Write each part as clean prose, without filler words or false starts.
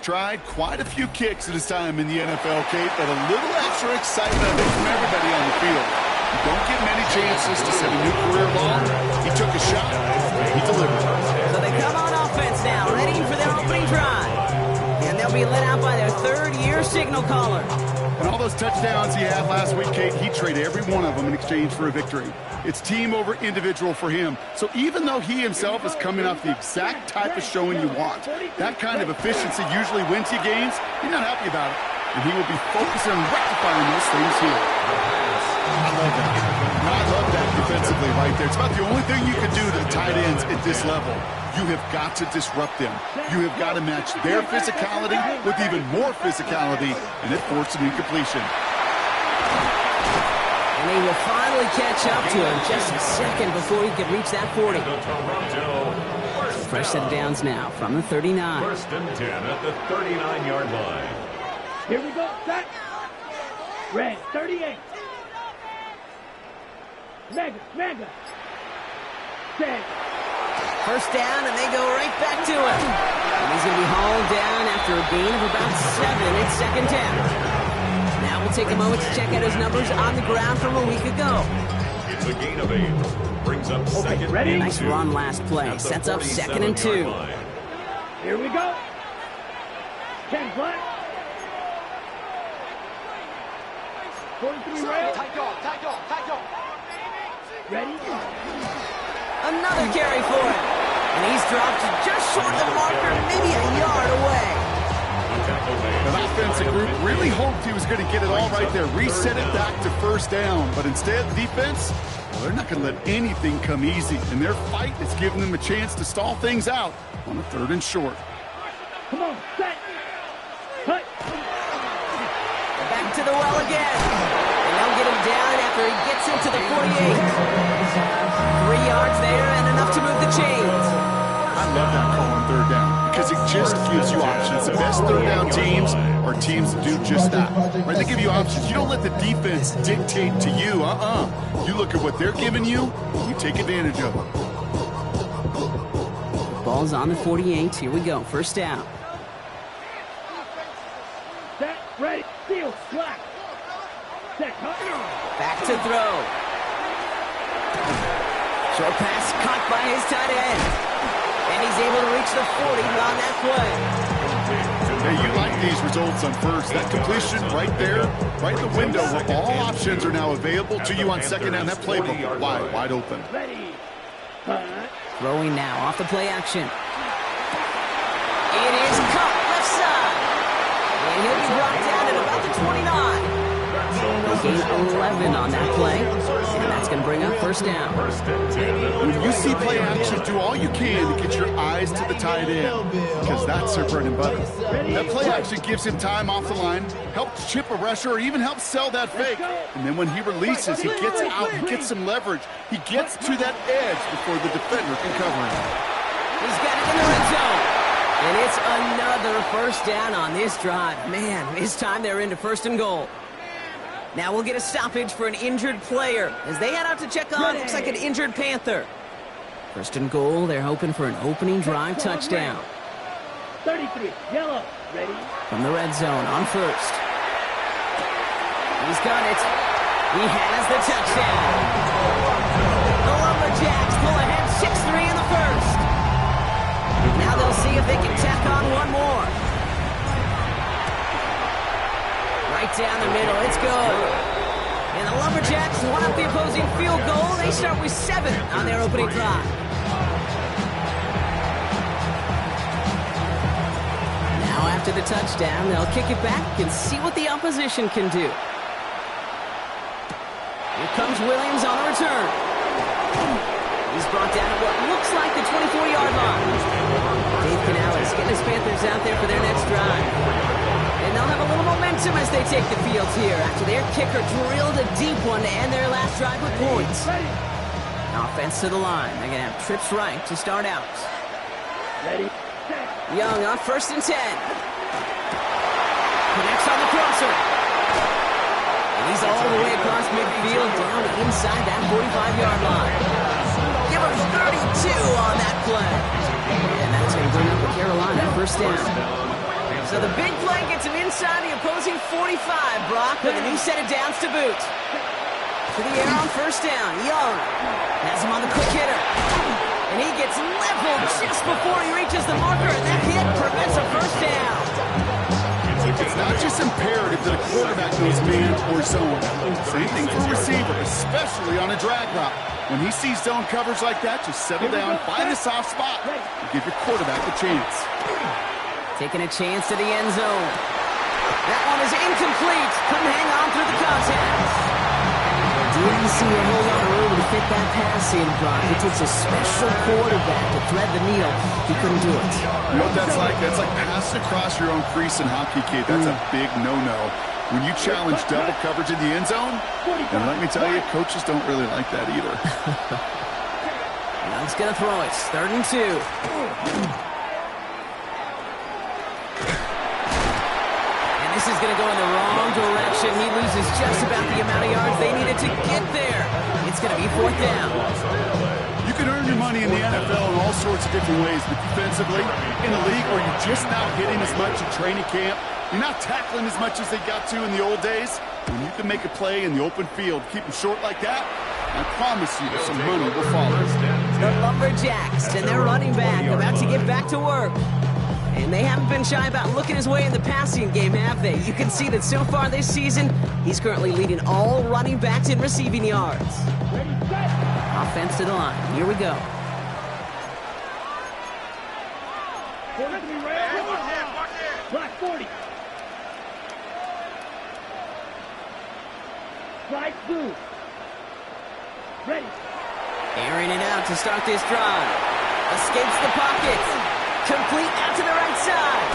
Tried quite a few kicks at his time in the NFL, Kate, but a little extra excitement, I think, from everybody on the field. You don't get many chances to set a new career long. He took a shot. He delivered. So they come on offense now, ready for their opening drive. And they'll be led out by their third-year signal caller. And all those touchdowns he had last week, Kate, he traded every one of them in exchange for a victory. It's team over individual for him. So even though he himself is coming off the exact type of showing you want, that kind of efficiency usually wins you games, he's not happy about it. And he will be focusing on rectifying those things here. I love that. I love that defensively right there. It's about the only thing you can do to the tight ends at this level. You have got to disrupt them. You have got to match their physicality with even more physicality, and it forced an incompletion. And he will finally catch up to him just a second before he can reach that 40. Fresh set of downs now from the 39. First and 10 at the 39-yard line. Here we go. Set. Red, 38. Mega. Set. First down, and they go right back to him. And he's going to be hauled down after a gain of about 7. It's second down. Now we'll take a moment to check out his numbers on the ground from a week ago. It's a gain of 8. Brings up second. Ready? Nice run last play. Sets up second and 2. Here we go. 10 flat. 43 rail. Tight dog. Ready? Another carry for him. And he's dropped just short of the marker, maybe a yard away. The offensive group really hoped he was going to get it all right there, reset it back to first down. But instead, defense, well, they're not going to let anything come easy. And their fight is giving them a chance to stall things out on a 3rd and short. Come on, set. Cut. Back to the well again. And they'll get him down after he gets into the 48. 3 yards there and enough to move the chains. I love that call on 3rd down because it just gives you options. The best 3rd down teams are teams that do just that. Right? They give you options. You don't let the defense dictate to you. You look at what they're giving you, you take advantage of it. Ball's on the 48. Here we go. First down. Set. Ready. Steal. Slack. Set. Cut. Back to throw. Short pass caught by his tight end. And he's able to reach the 40 on that play. Hey, you like these results on first. That completion right there, right in the window where all options are now available to you on second down. That playbook wide open. Ready. Cut. Throwing now off the play action. It is caught left side. And he'll be brought down at about the 29. Gain 11 on that play. And that's going to bring up first down. When you see play action, do all you can to get your eyes to the tight end because that's their bread and butter. That play action gives him time off the line, helps chip a rusher, or even helps sell that fake. And then when he releases, he gets out, he gets some leverage. He gets to that edge before the defender can cover him. He's got it in the red zone. And it's another first down on this drive. Man, this time they're into 1st and goal. Now we'll get a stoppage for an injured player as they head out to check on, looks like an injured Panther. 1st and goal, they're hoping for an opening drive touchdown. 33. Yellow. Ready. From the red zone on 1st. He's got it. He has the touchdown. The Lumberjacks pull ahead 6-3 in the 1st. Now they'll see if they can tack on one more. Right down the middle, it's good. And the Lumberjacks want up the opposing field goal. They start with 7 on their opening drive. Now after the touchdown, they'll kick it back and see what the opposition can do. Here comes Williams on the return. He's brought down at what looks like the 24-yard line. Dave Canales getting his Panthers out there for their next drive. And they'll have a little momentum as they take the field here after their kicker drilled a deep one to end their last drive with points. Offense to the line. They're going to have trips right to start out. Ready. Young on 1st and 10. Connects on the crosser. And he's all the way across midfield down inside that 45-yard line. Give him 32 on that play. And that's going to bring up the Carolina 1st down. So the big play gets him inside the opposing 45, Brock, with a new set of downs to boot. To the air on first down. Young has him on the quick hitter. And he gets leveled just before he reaches the marker, and that hit prevents a first down. It's not just imperative that a quarterback knows man or zone. Same thing for a receiver, especially on a drag route. When he sees zone coverage like that, just settle down, find a soft spot, and give your quarterback a chance. Taking a chance to the end zone. That one is incomplete. Couldn't hang on through the contact. Didn't see a whole lot of room to fit that pass in, Brock. It takes a special quarterback to thread the needle. He couldn't do it. You know what that's like? That's like passing across your own crease in hockey, kid. That's a big no-no. When you challenge double coverage in the end zone, and let me tell you, coaches don't really like that either. Young's going to throw it. 3rd and 2. This is going to go in the wrong direction. He loses just about the amount of yards they needed to get there. It's going to be 4th down. You can earn your money in the NFL in all sorts of different ways, but defensively, in a league where you're just not hitting as much in training camp, you're not tackling as much as they got to in the old days, when you can make a play in the open field, keep them short like that, I promise you some money will follow. The Lumberjacks and their running back about to get back to work. And they haven't been shy about looking his way in the passing game, have they? You can see that so far this season, he's currently leading all running backs in receiving yards. Offense to the line. Here we go. Black 40. Slide through. Ready. Airing it out to start this drive. Escapes the pocket. Complete out to the right side.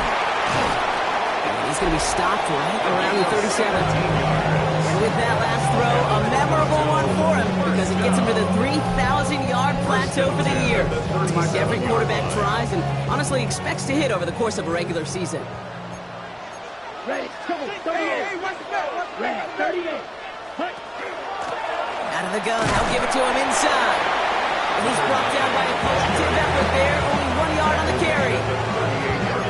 And he's going to be stopped right around the 37. And with that last throw, a memorable one for him because it gets him to the 3,000-yard plateau for the year. It's marked every quarterback tries and honestly expects to hit over the course of a regular season. Ready. 38. Ready. 38. Hut. Out of the gun. They'll give it to him inside. And he's brought down by a collective effort there. Only 1 yard on the carry.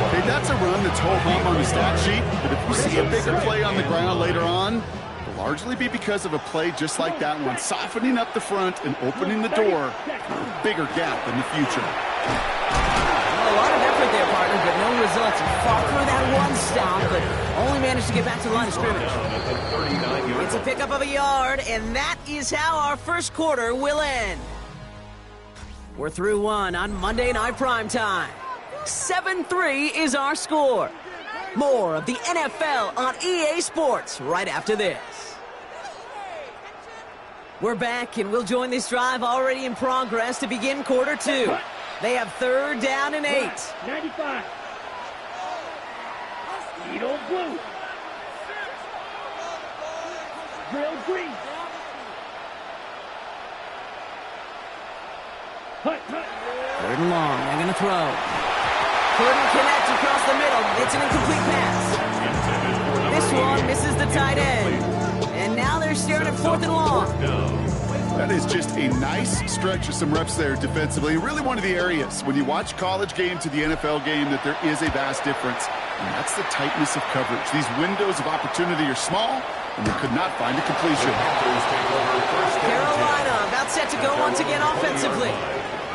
Okay, that's a run that's ho-hum on the stat sheet, but if you see a bigger play on the ground later on, it'll largely be because of a play just like that one, softening up the front and opening the door for a bigger gap in the future. A lot of effort there, partner, but no results. He fought through that one stop, but only managed to get back to the line of scrimmage. It's a pickup of a yard, and that is how our first quarter will end. We're through one on Monday Night Primetime. 7-3 is our score. More of the NFL on EA Sports right after this. We're back, and we'll join this drive already in progress to begin quarter 2. They have 3rd down and 8. 95. Needle blue. Drill green. Hut. 3rd and long. They're going to throw. Couldn't connect across the middle. It's an incomplete pass. This one misses the tight end. And now they're staring at 4th and long. That is just a nice stretch of some reps there defensively. Really one of the areas when you watch college game to the NFL game that there is a vast difference. And that's the tightness of coverage. These windows of opportunity are small, and they could not find a completion. Carolina about set to go once again offensively.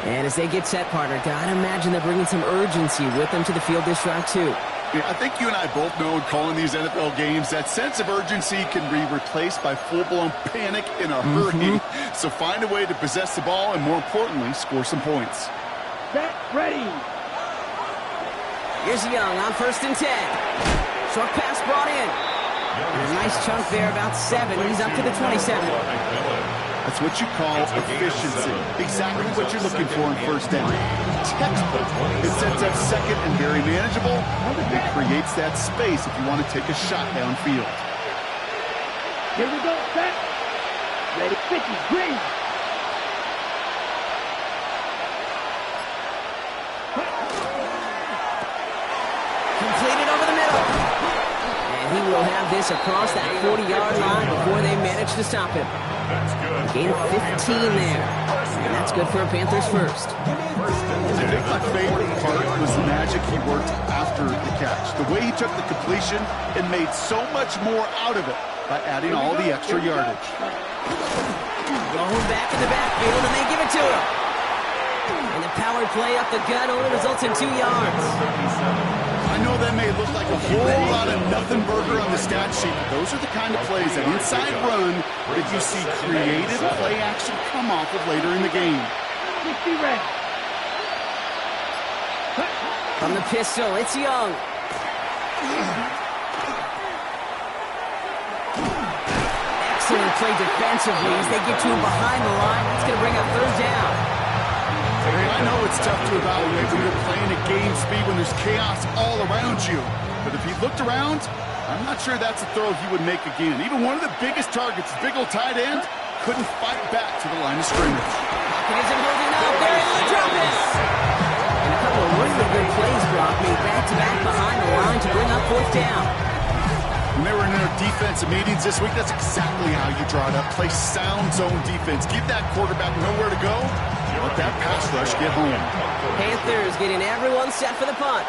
And as they get set, partner, gotta imagine they're bringing some urgency with them to the field this drive, too. Yeah, I think you and I both know in calling these NFL games, that sense of urgency can be replaced by full-blown panic in a hurry. So find a way to possess the ball and, more importantly, score some points. Set, ready. Here's Young on 1st and 10. Short pass brought in. And a nice chunk there, about 7. He's up to the 27. That's what you call efficiency. Exactly what you're looking for in 1st down. Textbook. It sets up 2nd and very manageable. It creates that space if you want to take a shot downfield. Here we go, set. Ready, 50, green. Completed over the middle. And he will have this across that 40-yard line before they managed to stop him. That's good. Gain of 15 there. And that's good for a Panthers first. I think my favorite part was the magic he worked after the catch. The way he took the completion and made so much more out of it by adding all the extra yardage. Going back in the backfield, and they give it to him. And the power play up the gut only results in 2 yards. I know that may look like a whole lot of nothing burger on the stat sheet, but those are the kind of plays, that inside run, that you see creative play action come off of later in the game. 60 ready. From the pistol, it's Young. Excellent play defensively as they get to him behind the line. That's going to bring up 3rd down. I know it's tough to evaluate when you're playing at game speed when there's chaos all around you. But if he looked around, I'm not sure that's a throw he would make again. Even one of the biggest targets, big old tight end, couldn't fight back to the line of scrimmage. Pocket isn't holding up. There is the drop it. And a couple of really good plays, Brock, made back-to-back behind the line to bring up 4th down. When they were in their defensive meetings this week, that's exactly how you draw it up. Play sound zone defense. Give that quarterback nowhere to go. Let that pass rush get home. Panthers getting everyone set for the punt.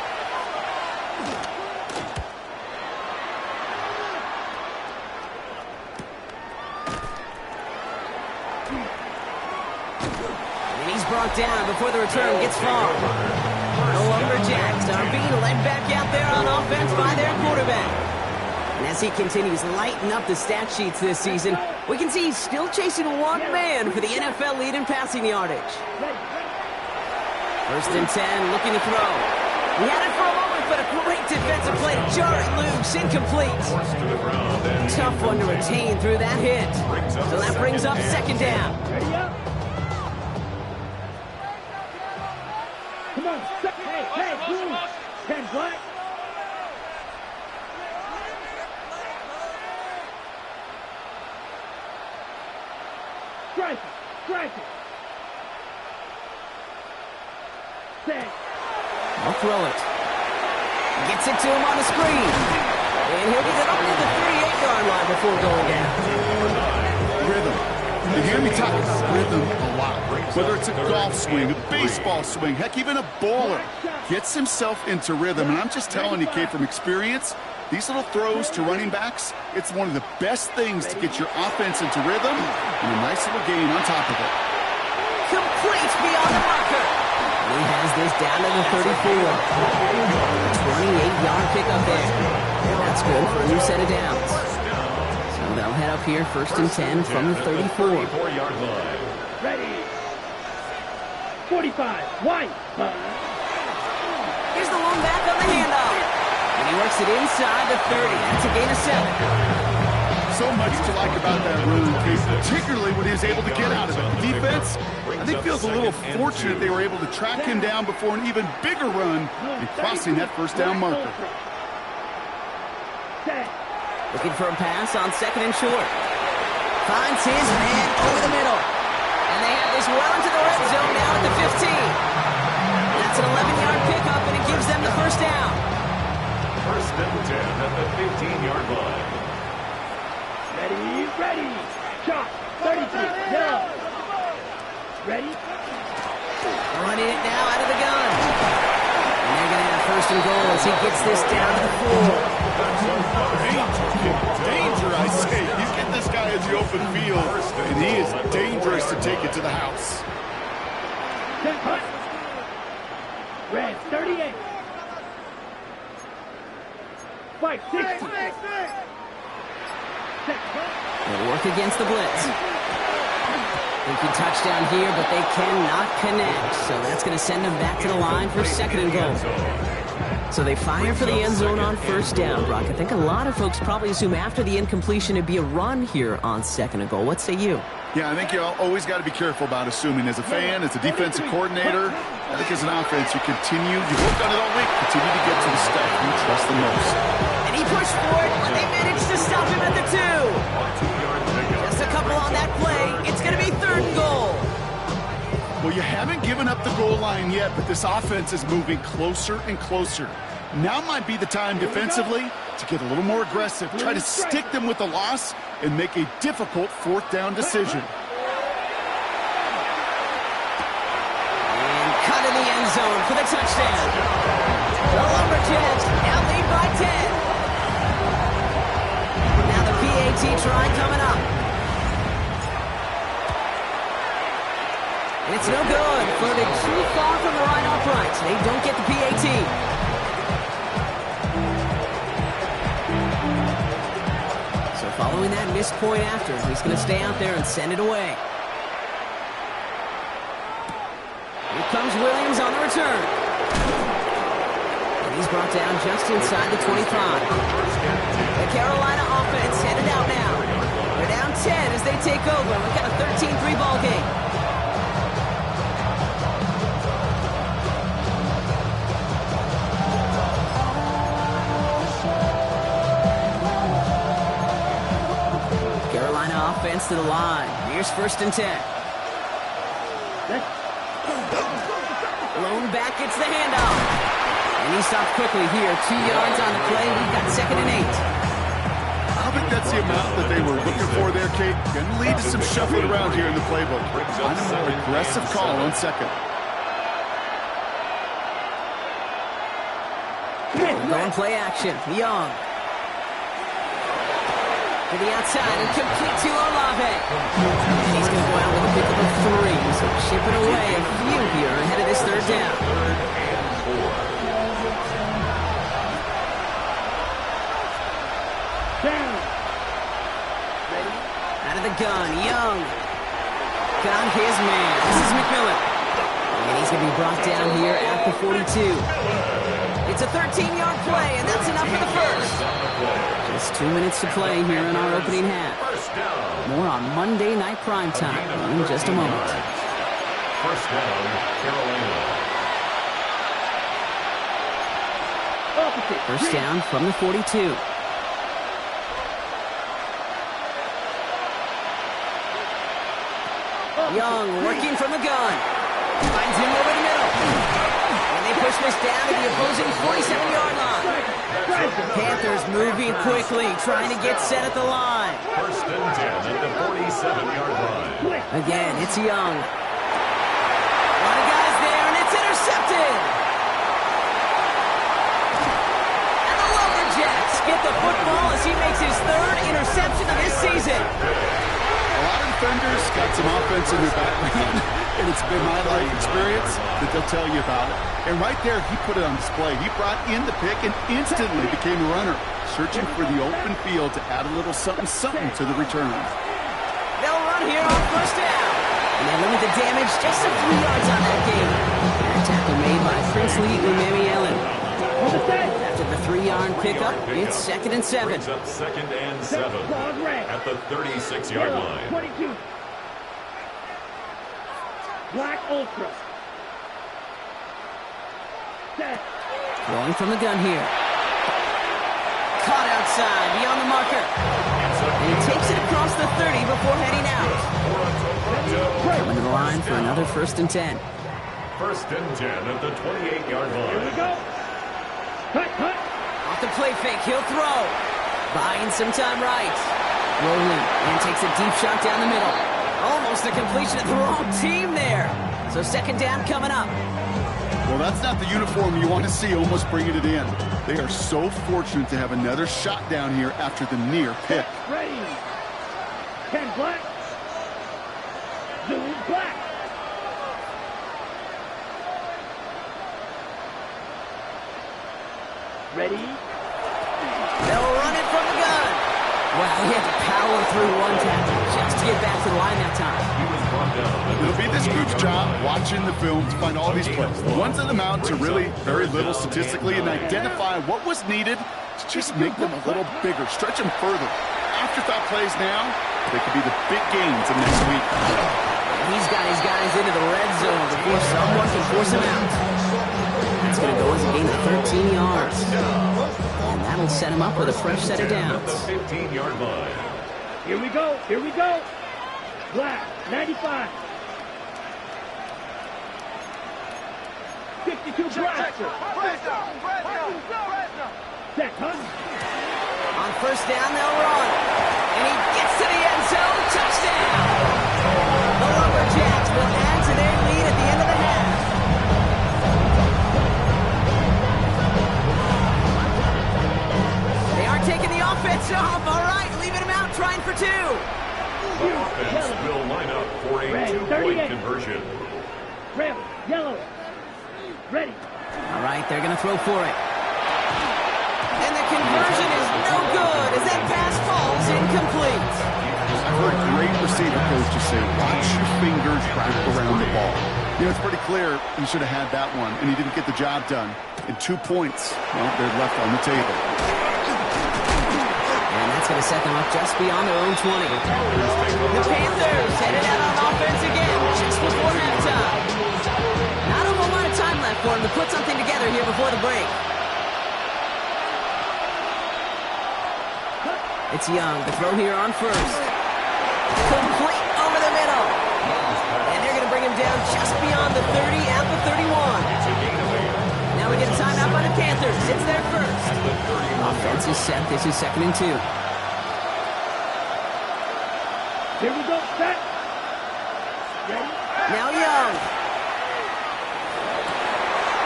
And he's brought down before the return gets far. The Lumberjacks are being led back out there on offense by their quarterback. And as he continues lighting up the stat sheets this season, we can see he's still chasing one man for the NFL lead in passing yardage. 1st and 10, looking to throw. He had it for a moment, but a great defensive play to jar it loose, incomplete. Tough one to retain through that hit. So that brings up 2nd down. Ready up. Come on. Hey, blue. 10 black. Strike it. Set. I'll throw it. Gets it to him on the screen. And he'll get it up to the 38-yard line before going down. Rhythm. You hear me talk about rhythm a lot. Whether it's a golf swing, a baseball swing, heck, even a bowler gets himself into rhythm. And I'm just telling you, Kate, from experience, these little throws to running backs, it's one of the best things to get your offense into rhythm and a nice little gain on top of it. Complete beyond the marker. And he has this down to the 34. 28-yard pickup there. And that's good for a new set of downs. So they'll head up here 1st and 10 from the 34. 34-yard line. Ready. 45. White. Here's the one back on the handoff. And he works it inside the 30. That's a gain of 7. So much to like about that run, particularly when he was able to get out of it. The defense, I think, feels a little fortunate they were able to track him down before an even bigger run and crossing that 1st down marker. Looking for a pass on 2nd and short. Finds his man over the middle. And they have this well into the red zone now at the 15. That's an 11-yard pickup, and it gives them the 1st down. 1st and 10 at the 15-yard line. Ready. Shot. 33. Now. Ready. Running it now out of the gun. And they're going to have 1st and goal as he gets this down to the 4. Danger, I say. You get this guy in the open field, and he is dangerous to take it to the house. Red, 38. Fight, 60. They'll work against the blitz. Thinking touchdown here, but they cannot connect. So that's going to send them back to the line for 2nd and goal. So they fire for the end zone on 1st down, Brock. I think a lot of folks probably assume after the incompletion it'd be a run here on 2nd and goal. What say you? Yeah, I think you always got to be careful about assuming. As a fan, as a defensive coordinator, I think as an offense, you worked on it all week, continue to get to the stuff you trust the most. And he pushed for it, but they managed to stop him at the 2. Just a couple on that play. It's going to be 3rd and goal. Well, you haven't given up the goal line yet, but this offense is moving closer and closer. Now might be the time defensively to get a little more aggressive, try to stick them with the loss, and make a difficult fourth down decision. And cut in the end zone for the touchdown. The Lumberjacks now lead by 10. Now the PAT try coming up. And it's no good. Floated too far from the right upright. They don't get the PAT. So following that missed point after, he's going to stay out there and send it away. Here comes Williams on the return. And he's brought down just inside the 25. The Carolina offense headed out now. They're down 10 as they take over. We've got a 13-3 ball game. Carolina offense to the line. Here's 1st and 10. Lone back gets the handoff. And he stopped quickly here. 2 yards on the play. We've got 2nd and 8. I don't think that's the amount that they were looking for there, Kate. Going to lead to some shuffling around here in the playbook. Find a more aggressive call on 2nd. Going play action. Young. To the outside and complete to Olave. And he's going to go out with a pick of a 3. So chipping away a few here ahead of this 3rd down. Out of the gun, Young. Got his man. This is McMillan. And he's going to be brought down here at the 42. It's a 13-yard play, and that's enough for the first. Just 2 minutes to play here in our opening half. More on Monday Night Primetime in just a moment. First down, Carolina. First down from the 42. Young working from the gun. Finds him over the middle. And they push this down to the opposing 47-yard line. Panthers moving quickly, trying to get set at the line. First and 10 at the 47-yard line. Again, it's Young. A lot of guys there, and it's intercepted. And the Lumberjacks get the football as he makes his 3rd interception of this season. A lot of defenders got some offense in their background, and it's been my life experience that they'll tell you about it. And right there, he put it on display. He brought in the pick and instantly became a runner, searching for the open field to add a little something-something to the return. They'll run here on 1st down. And they limit the damage just to 3 yards on that game. And a tackle made by Princely Umemi-Ellen. After the 3-yard pickup, it's 2nd and 7. Brings up 2nd and 7 at the 36-yard line. 22. Black Ultra. Set. Going from the gun here. Caught outside, beyond the marker. And he takes it across the 30 before heading out. Coming to the line for another 1st and 10. First and 10 at the 28-yard line. Here we go. Cut. Off the play fake, he'll throw. Buying some time right. Rolling, and takes a deep shot down the middle. Almost a completion of the wrong team there. So 2nd down coming up. Well, that's not the uniform you want to see almost bringing it in. They are so fortunate to have another shot down here after the near pick. Ready. 10 black. Zoom black. Ready. They'll run it from the gun. Wow, he had to power through one tackle just to get back to the line that time. It'll be this group's job watching the film to find all these plays. The ones that amount to really very little statistically and identify what was needed to just make them a little bigger, stretch them further. Afterthought plays now, they could be the big games of next week. He's got his guys into the red zone before someone can force him out. That's going to go as a gain of 13 yards. And that'll set him up with a fresh set of downs. 15-yard line. Here we go. Black, 95. 52 black. Set, huh? On first down, they'll run. And he gets to the end zone. Touchdown! The Lumberjacks will add to their lead at the end of the half. They are taking the offense off. All right, leaving him out, trying for two. The offense will line up for a two-point conversion. Red, yellow. Ready. All right, they're going to throw for it. And the conversion is no good as that pass falls incomplete. I've heard great receiver coaches say, watch your fingers wrap around the ball. You know, it's pretty clear he should have had that one, and he didn't get the job done. And 2 points, well, they're left on the table. And that's going to set them up just beyond their own 20. The Panthers headed out on offense again just before halftime. Not a whole lot of time left for him to put something together here before the break. It's Young to throw here on first. Complete over the middle. And they're going to bring him down just beyond the 30 at the 31. Now we get a timeout by the Panthers. It's their first. Offense is set. This is 2nd and 2. Here we go. Set. Ready. Now Young.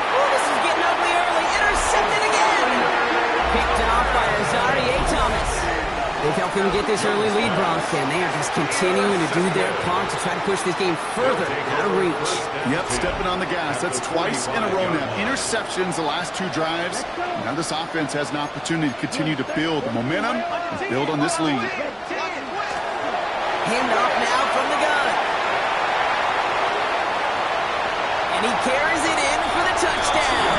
Oh, this is getting ugly early. Intercepted again. Picked off by Azareye'h Thomas. They've helped them get this early lead, Bronx, and they are just continuing to do their part to try to push this game further out of reach. Yep, stepping on the gas. That's twice in a row now. Interceptions the last 2 drives. Now this offense has an opportunity to continue to build the momentum and build on this lead. Handoff now from the gun. And he carries it in for the touchdown.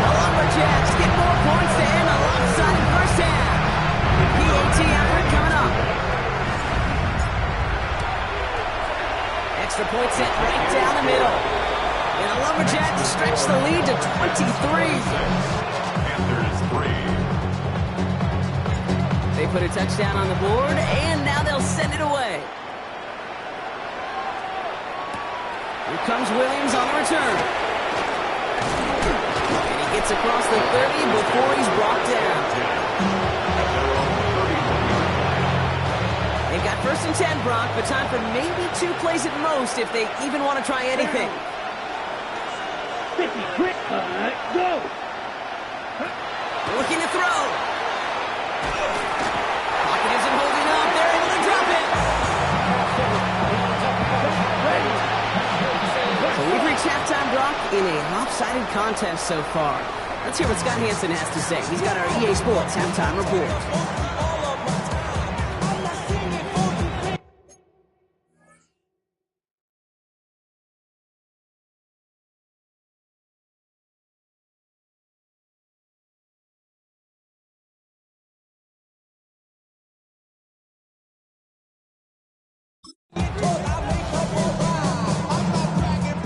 The Lumberjacks get more points to end a lopsided first half. PAT effort coming up. Extra point set right down the middle. And the Lumberjacks stretch the lead to 23. Panthers 3. They put a touchdown on the board, and now they'll send it away. Here comes Williams on the return. And he gets across the 30 before he's brought down. They've got 1st and 10, Brock, but time for maybe 2 plays at most if they even want to try anything. 50, quick. Go. Looking to throw. Pocket isn't holding up. They're able to drop it. So we've reached halftime, Brock, in a lopsided contest so far. Let's hear what Scott Hansen has to say. He's got our EA Sports halftime report.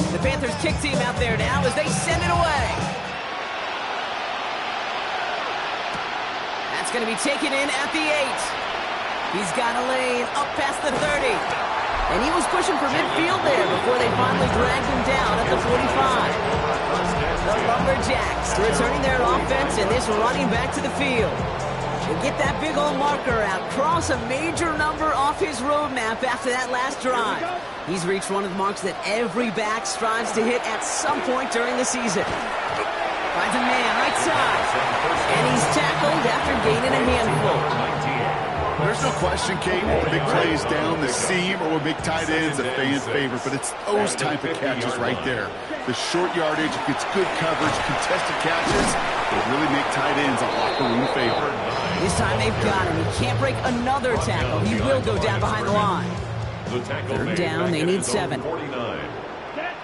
The Panthers kick team out there now as they send it away. That's going to be taken in at the 8. He's got a lane up past the 30. And he was pushing for midfield there before they finally dragged him down at the 45. The Lumberjacks returning their offense and this running back to the field. And get that big old marker out. Cross a major number off his roadmap after that last drive. He's reached one of the marks that every back strives to hit at some point during the season. Finds a man right side. And he's tackled after gaining a handful. There's no question, Kate, the big plays down the seam or big tight ends a fan's favorite, but it's those type of catches right there. The short yardage, gets good coverage, contested catches, they really make tight ends a locker room favorite. This time they've got him. He can't break another tackle. He will go down behind the line. Third down, they need 7. Set.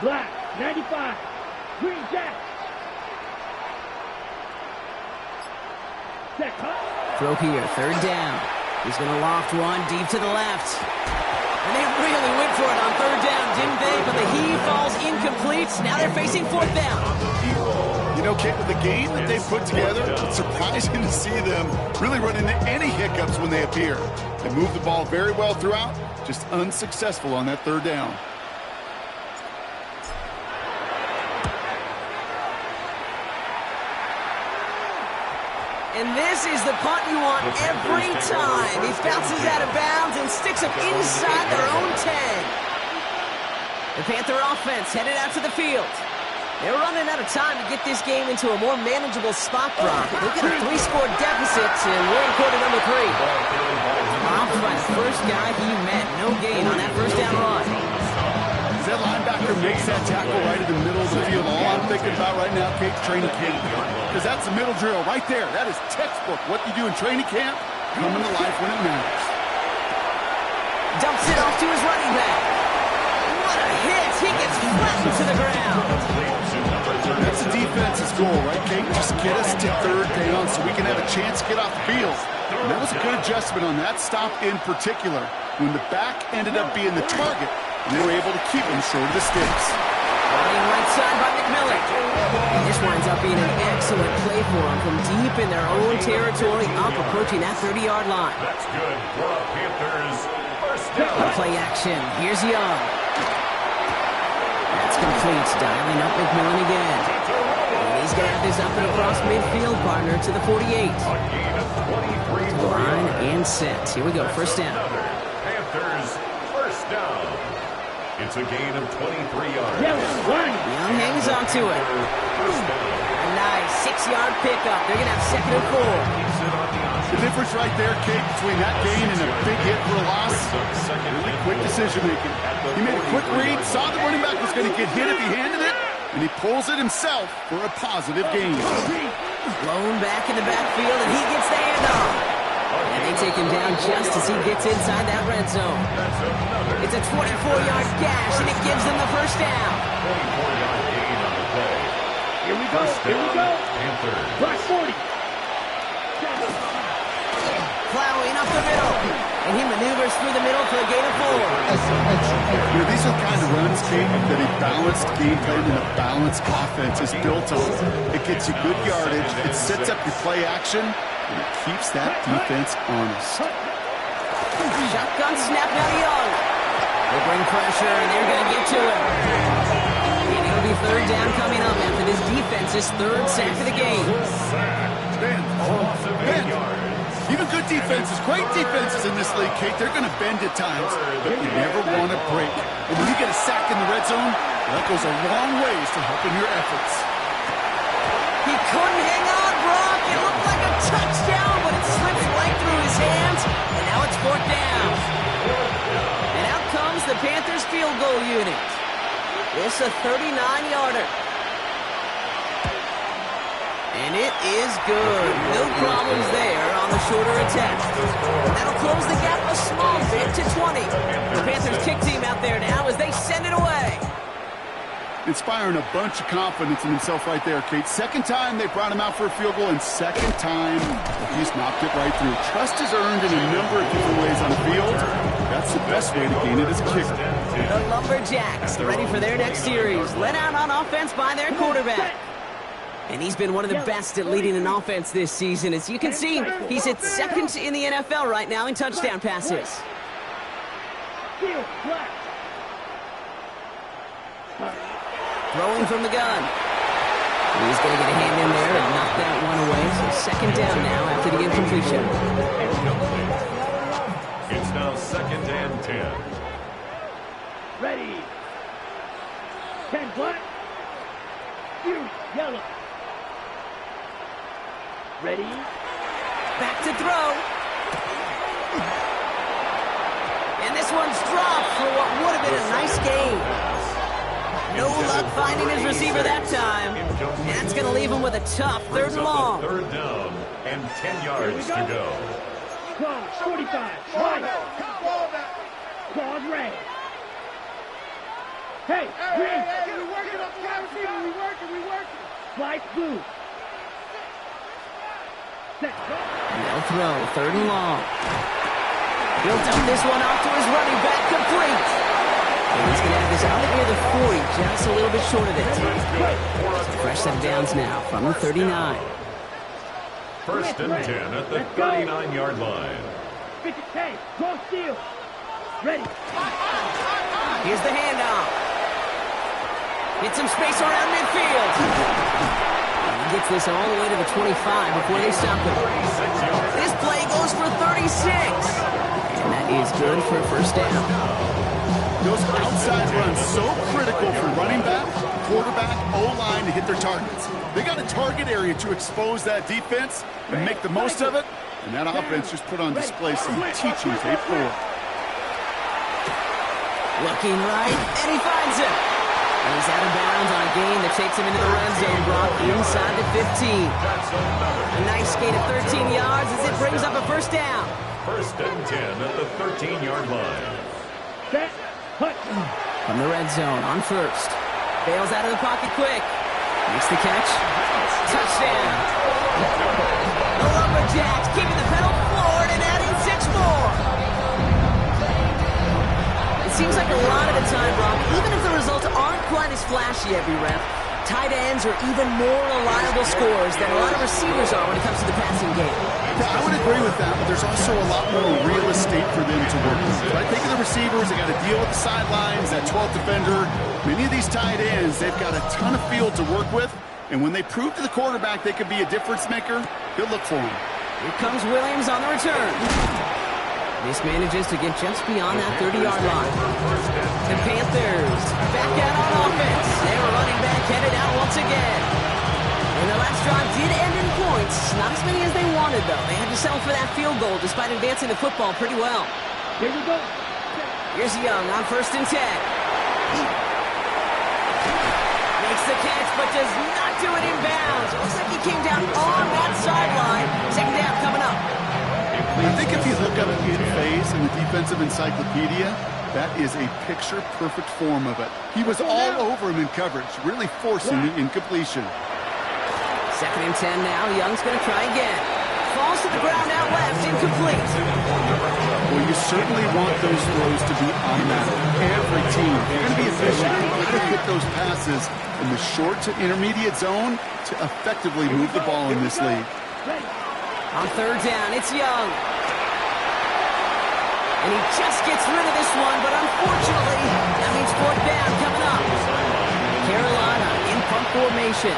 Black, 95. Green Jack. Set, huh? Throw here, 3rd down. He's going to loft one deep to the left. And they really went for it on 3rd down, didn't they? But the heave falls incomplete. Now they're facing 4th down. You know, Kate, with the game that they've put together, it's surprising to see them really run into any hiccups when they appear. They move the ball very well throughout, just unsuccessful on that 3rd down. And this is the punt you want every time. He bounces out of bounds and sticks them inside their own 10. The Panther offense headed out to the field. They're running out of time to get this game into a more manageable spot, Brock. They've got a 3-score deficit, and we're in quarter number 3. Dropped by the first guy he met. No gain on that first down run. As that linebacker makes that tackle right in the middle of the field, all I'm thinking about right now, Kate, training camp. Because that's the middle drill right there. That is textbook. What you do in training camp, coming to life when it matters. Dumps it off to his running back. What a hit! He gets flattened to the ground. That's the defense's goal, right, Kate? Just get us to third down so we can have a chance to get off the field. And that was a good adjustment on that stop in particular, when the back ended up being the target, and they were able to keep him short of the sticks. Running right side by McMillan. This winds up being an excellent play for him from deep in their own territory, up approaching that 30-yard line. That's good for the Panthers. First down. Play action. Here's Young. That's complete. Dialing up McMillan again. And he's going to have this up and across midfield, partner, to the 48. A gain of 23. Line and set. Here we go. First down. Panthers, first down. It's a gain of 23 yards. Young hangs on to it. First down. A nice 6-yard pickup. They're going to have second and 4. Keeps it on the The difference right there, Kate, between that gain and a big hit for a loss, really quick decision-making. He made a quick read, saw the running back was going to get hit if he handed it, and he pulls it himself for a positive gain. Blown back in the backfield, and he gets the handoff. And they take him down just as he gets inside that red zone. It's a 24-yard gash, and it gives them the first down. 24-yard gain on the play. Here we go. First Here we go. down, Panthers. Black 40. Plowing up the middle, and he maneuvers through the middle for a gain of 4. You know, these are the kind of runs, Kate, that a balanced game plan and a balanced offense is built on. It gets you good yardage, it sets up your play action, and it keeps that defense honest. Shotgun snap now to Young. They'll bring pressure, and they're going to get to him. And it'll be third down coming up after this defense's third sack of the game. Ben, even good defenses, great defenses in this league, Kate, they're going to bend at times, but you never want to break. And when you get a sack in the red zone, that goes a long ways to helping your efforts. He couldn't hang on, Brock. It looked like a touchdown, but it slips right through his hands, and now it's fourth down. And out comes the Panthers field goal unit. It's a 39-yarder. And it is good. No problems there on the shorter attempt. That'll close the gap a small bit to 20. The Panthers kick team out there now as they send it away. Inspiring a bunch of confidence in himself right there, Kate. Second time they brought him out for a field goal, and second time he's knocked it right through. Trust is earned in a number of different ways on the field. That's the best way to gain it as a kicker. The Lumberjacks ready for their next series. Led out on offense by their quarterback. And he's been one of the best at leading an offense this season. As you can see, he's at second in the NFL right now in touchdown passes. Throwing from the gun. He's going to get a hand in there and knock that one away. So second down now after the incompletion. It's now second and 10. Ready. 10 black. Fury yellow. Ready. Back to throw. And this one's dropped for what would have been a nice game. No luck finding his receiver that time. And that's going to leave him with a tough third and long. Third down and 10 yards to go. Claws 45. Right. Claws red. Hey, green. We working up the wide receiver. We working. Slice blue. Set. They'll throw, third and long. He'll dump this one off to his running back, complete. And he's going to have this out near the 40, just a little bit short of it. Fresh set of downs now from the 39. First and 10 at the 39-yard line. 50K, go steal. Ready. Here's the handoff. Get some space around midfield. gets this all the way to the 25 before they stop him. This play goes for 36. And that is good for a first down. Those outside runs so critical for running back, quarterback, O-line to hit their targets. They got a target area to expose that defense and make the most of it. And that offense just put on display some teaching tape for it. Looking right, and he finds it. And he's out of bounds on a gain that takes him into the red zone, Brock, inside the 15. A nice gain of 13 yards as it brings up a first down. First and 10 at the 13-yard line. Set. Hut. From the red zone on first. Bails out of the pocket quick. Makes the catch. Touchdown. The Lumberjacks keeping the pedal forward and adding 6 more. It seems like a lot of the time, Brock, even if the results aren't quite as flashy every rep, tight ends are even more reliable scorers than a lot of receivers are when it comes to the passing game. Yeah, I would agree with that, but there's also a lot more real estate for them to work with. Right? Think of the receivers. They got to deal with the sidelines, that 12th defender. Many of these tight ends, they've got a ton of field to work with, and when they prove to the quarterback they could be a difference maker, he'll look for him. Here comes Williams on the return. This manages to get just beyond that 30-yard line. The Panthers back out on offense. Their running back headed out once again. And the last drive did end in points. Not as many as they wanted, though. They had to settle for that field goal despite advancing the football pretty well. Here we go. Here's Young on first and 10. Makes the catch, but does not do it in bounds. It looks like he came down on that sideline. Second down coming up. I think if you look up in phase in the defensive encyclopedia, that is a picture-perfect form of it. He was all over him in coverage, really forcing the incompletion. Second and 10 now. Young's going to try again. Falls to the ground out left, incomplete. Well, you certainly want those throws to be automatic. Every team, they're going to be efficient. They're going to hit those passes in the short to intermediate zone to effectively move the ball in this league. On third down, it's Young. And he just gets rid of this one, but unfortunately, that means fourth down coming up. Carolina in punt formation.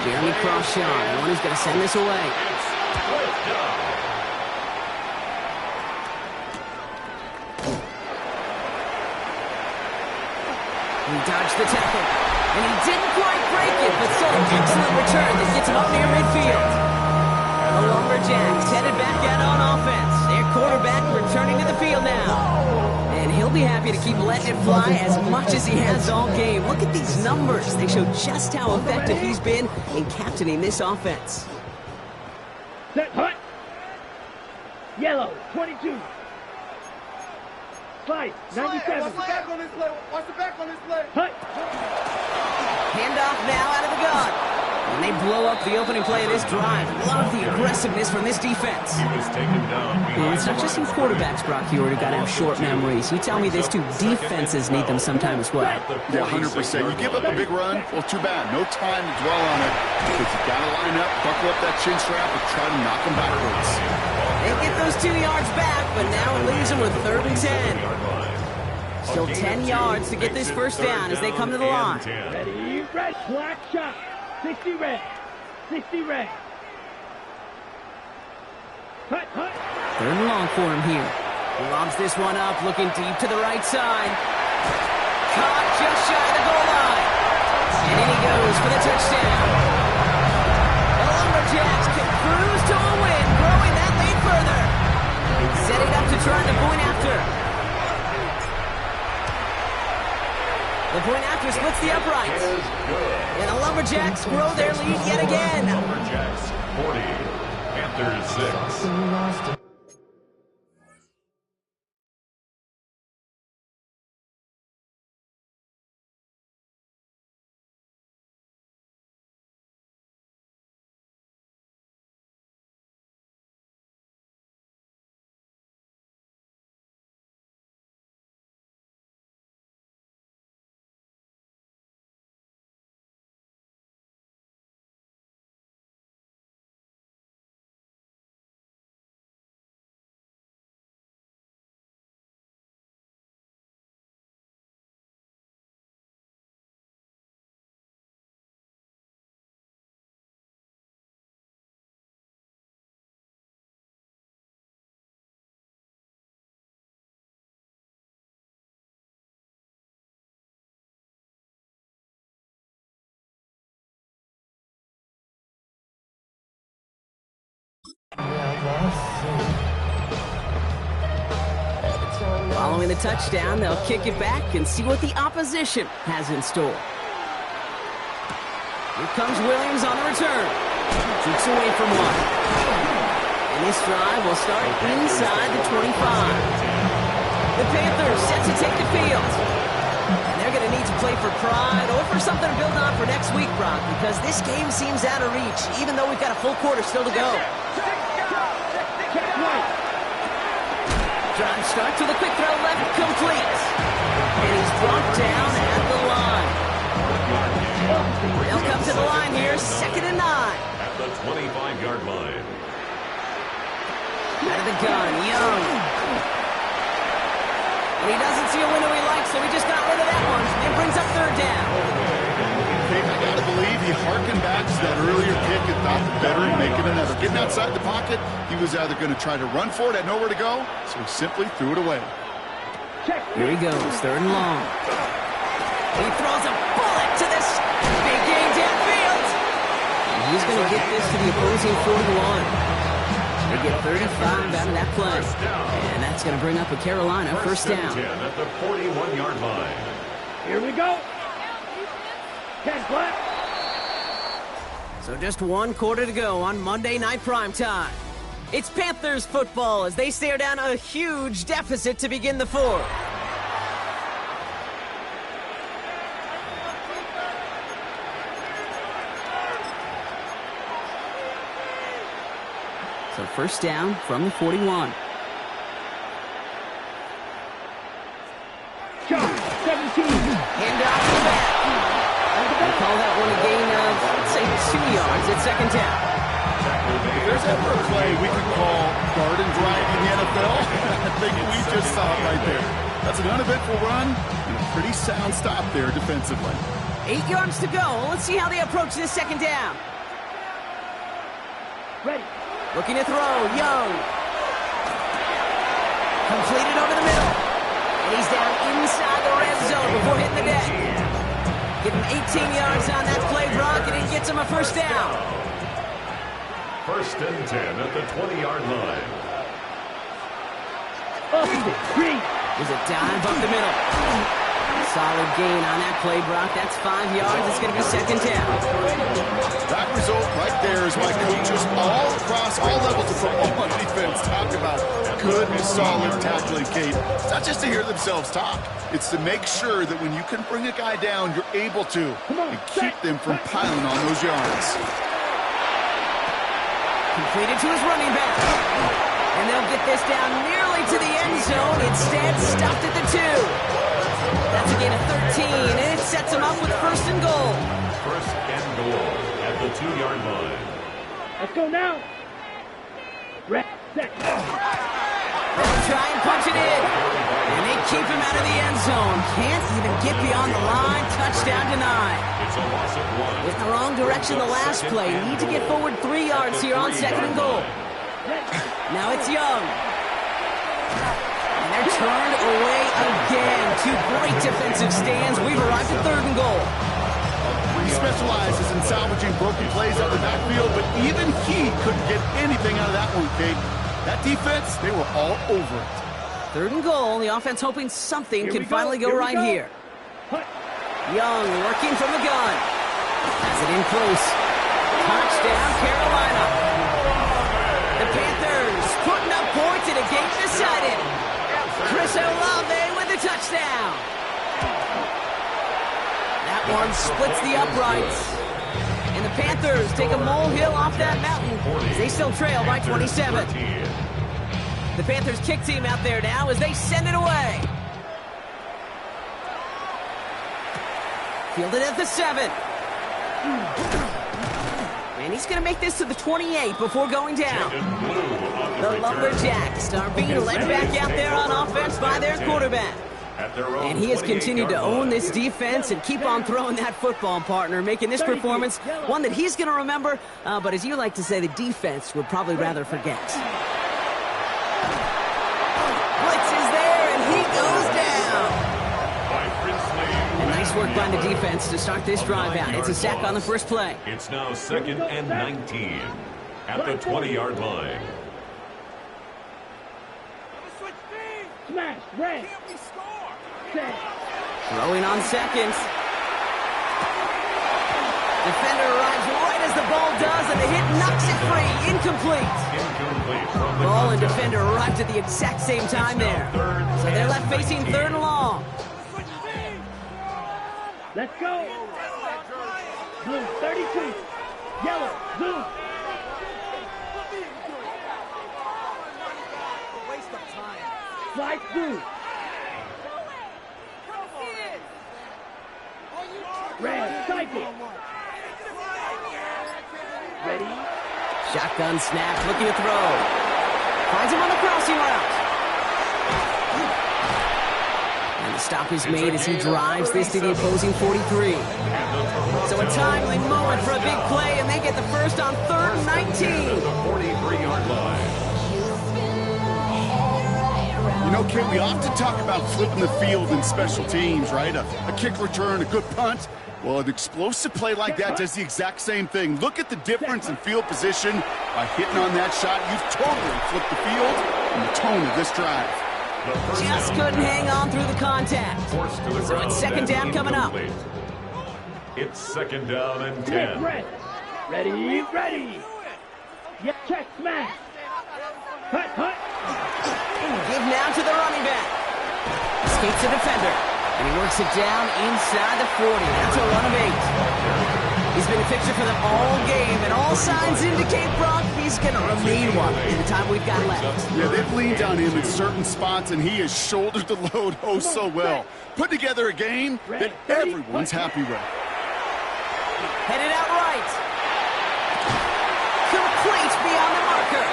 Jeremy Crawshaw, the one who's going to send this away. He dodged the tackle, and he didn't quite break it, but still an excellent return that gets him up near midfield. The Lumberjacks headed back out on offense. Their quarterback returning to the field now. And he'll be happy to keep letting it fly as much as he has all game. Look at these numbers. They show just how effective he's been in captaining this offense. Set. Hut. Yellow. 22. Slide. 97. Watch the back on this play. Watch the back on this play. Hut. Handoff now out of the gun. And they blow up the opening play of this drive. Love the aggressiveness from this defense. He was taken down. And it's not just some quarterbacks, Brock, here who got to have short memories. You tell me this too, defenses need them sometime as well. Yeah, 100%. You give up a big run, well, too bad. No time to dwell on it because you got to line up, buckle up that chin strap, and try to knock them backwards. They get those 2 yards back, but now it leaves them with third and 10. Still 10 yards to get this first down as they come to the line. Ready. Red. Black shot. 60 red. 60 red. Hut. Hut. Third and long for him here. He lobs this one up, looking deep to the right side. Caught just shy of the goal line. And in he goes for the touchdown. The Lumberjacks can cruise to a win, growing that lead further. Setting up to try the point after. The point after splits the uprights. And the Lumberjacks grow their lead yet again. Lumberjacks 40, Panthers 6. Following the touchdown, they'll kick it back and see what the opposition has in store. Here comes Williams on the return. Shoots away from one. And this drive will start inside the 25. The Panthers set to take the field. And they're going to need to play for pride or for something to build on for next week, Brock, because this game seems out of reach, even though we've got a full quarter still to go. Drive starts with a quick throw left, complete. And he's brought down at the line. They'll come to the line here, 2nd and 9. At the 25-yard line. Out of the gun, Young. And he doesn't see a window he likes, so he just got rid of that one and brings up 3rd down. I got to believe he harkened back to that earlier kick and thought the veteran making another. Getting outside the pocket, he was either going to try to run for it, had nowhere to go, so he simply threw it away. Here he goes, 3rd and long. He throws a bullet to this big game downfield. And he's going to get this to the opposing 41. They get 35 out of that play. And that's going to bring up a Carolina 1st down. 10 at the 41-yard line. Here we go. 10 flat. So just 1 quarter to go on Monday Night Primetime. It's Panthers football as they stare down a huge deficit to begin the 4th. So 1st down from the 41. Shot. 17. Hand off to the back. They call that one a gain of, let's say, 2 yards at 2nd down. If there's ever a play we could call garden variety in the NFL, I think we just saw it right there. That's an uneventful run and a pretty sound stop there defensively. 8 yards to go. Let's see how they approach this 2nd down. Ready. Looking to throw, Young. Completed over the middle. And he's down inside the red zone before hitting the deck. Give him 18 yards on that play, Brock, and he gets him a 1st down. 1st and 10 at the 20-yard line. There's a dive up the middle. Solid gain on that play, Brock. That's 5 yards. It's going to be 2nd down. That result right there is why coaches all across all levels of football on defense talk about good, solid tackling, Kate. It's not just to hear themselves talk. It's to make sure that when you can bring a guy down, you're able to and keep them from piling on those yards. Completed to his running back. And they'll get this down nearly to the end zone. Instead, stopped at the 2. That's a gain of 13, and it sets him up with 1st and goal. 1st and goal at the 2-yard line. Let's go now. Red, set. They'll try and punch it in. And they keep him out of the end zone. Can't even get beyond the line. Touchdown denied. It's a loss of 1. Went in the wrong direction the last play. Need to get forward 3 yards here on 2nd and goal. Now it's Young. And they're turned away again. 2 great defensive stands. We've arrived at 3rd and goal. He specializes in salvaging broken plays out of the backfield, but even he couldn't get anything out of that one, Kate. That defense, they were all over it. 3rd and goal. The offense hoping something can finally go right here. Young working from the gun. Has it in close. Touchdown, Carolina. The Panthers putting up points in a game decided. Chris Olave with the touchdown. That one splits the uprights. And the Panthers take a molehill off that mountain as they still trail by 27. The Panthers kick team out there now as they send it away. Fielded at the 7. And he's going to make this to the 28 before going down. The Lumberjacks are being led back out there on offense by their quarterback. And he has continued to own this defense and keep on throwing that football, partner, making this performance one that he's going to remember, but as you like to say, the defense would probably rather forget. Blitz is there, and he goes down. And nice work by the defense to start this drive out. It's a sack on the first play. It's now 2nd and 19 at the 20-yard line. Smash. Red. Set. Throwing on seconds. Defender arrives right as the ball does, and the hit knocks it free. Incomplete. Incomplete from the Ball and contest. defender arrived at the exact same time there. So they're left facing 3rd and long. Let's go. Blue 32. Yellow. Blue. Slide blue. Red. Cycle. Ready. Shotgun snap, looking to throw. Finds him on the crossing route. And the stop is made as he drives this to the opposing 43. So a timely moment for a big play, and they get the first on 3rd and 19. The 43-yard line. You know, Kate, we often talk about flipping the field in special teams, right? A kick return, a good punt. Well, an explosive play like that does the exact same thing. Look at the difference in field position. By hitting on that shot, you've totally flipped the field and the tone of this drive. The first Just down. couldn't hang on through the contact. Forced to the So ground it's 2nd down and coming up. incomplete. It's 2nd down and Red. 10. Red. Ready. Ready. Yeah. Check. Smash. Hut. Hut. Give now to the running back. Escapes the defender. And he works it down inside the 40. That's a run of 8. He's been a fixture for them all game, and all signs indicate, Brock, he's going to remain one in the time we've got left. Yeah, they've leaned on him in certain spots, and he has shouldered the load oh so well. Put together a game that everyone's happy with. Headed out right. Complete beyond the marker.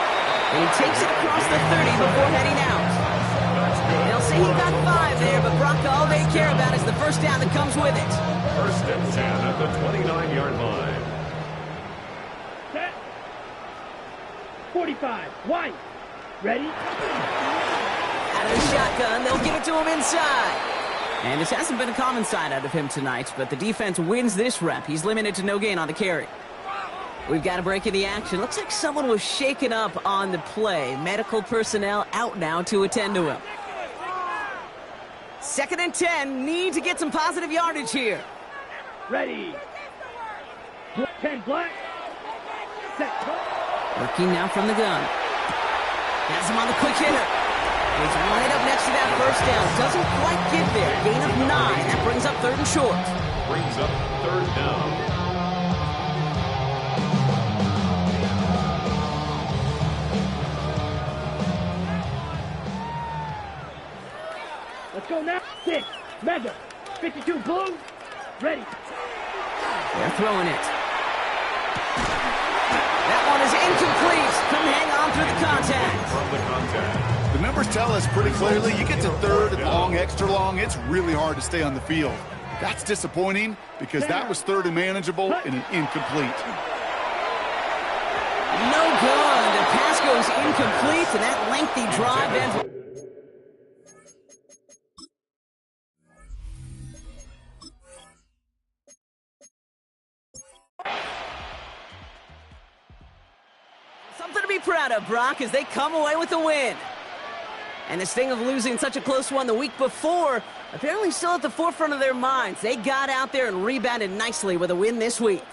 And he takes it across the 30 before heading out. They'll say he got 5 there, but Brock, all they care about is the first down that comes with it. 1st and 10 at the 29-yard line. Set. 45. White. Ready. Out of the shotgun, they'll give it to him inside. And this hasn't been a common sight out of him tonight, but the defense wins this rep. He's limited to no gain on the carry. We've got a break in the action. Looks like someone was shaken up on the play. Medical personnel out now to attend to him. 2nd and 10. Need to get some positive yardage here. Ready. 10 black. Set. Working now from the gun. Has him on the quick hitter. He's right up next to that first down. Doesn't quite get there. Gain of 9. That brings up 3rd and short. Brings up 3rd down. Let's go now. 6. Mega. 52 blue. Ready. They're throwing it. That one is incomplete. Couldn't hang on through the contact. From the contact. The numbers tell us pretty clearly, you get to 3rd and long, extra long, it's really hard to stay on the field. That's disappointing because that was 3rd and manageable and an incomplete. No good. The pass goes incomplete, and that lengthy drive ends. Something to be proud of, Brock, as they come away with the win. And the sting of losing such a close one the week before, apparently still at the forefront of their minds. They got out there and rebounded nicely with a win this week.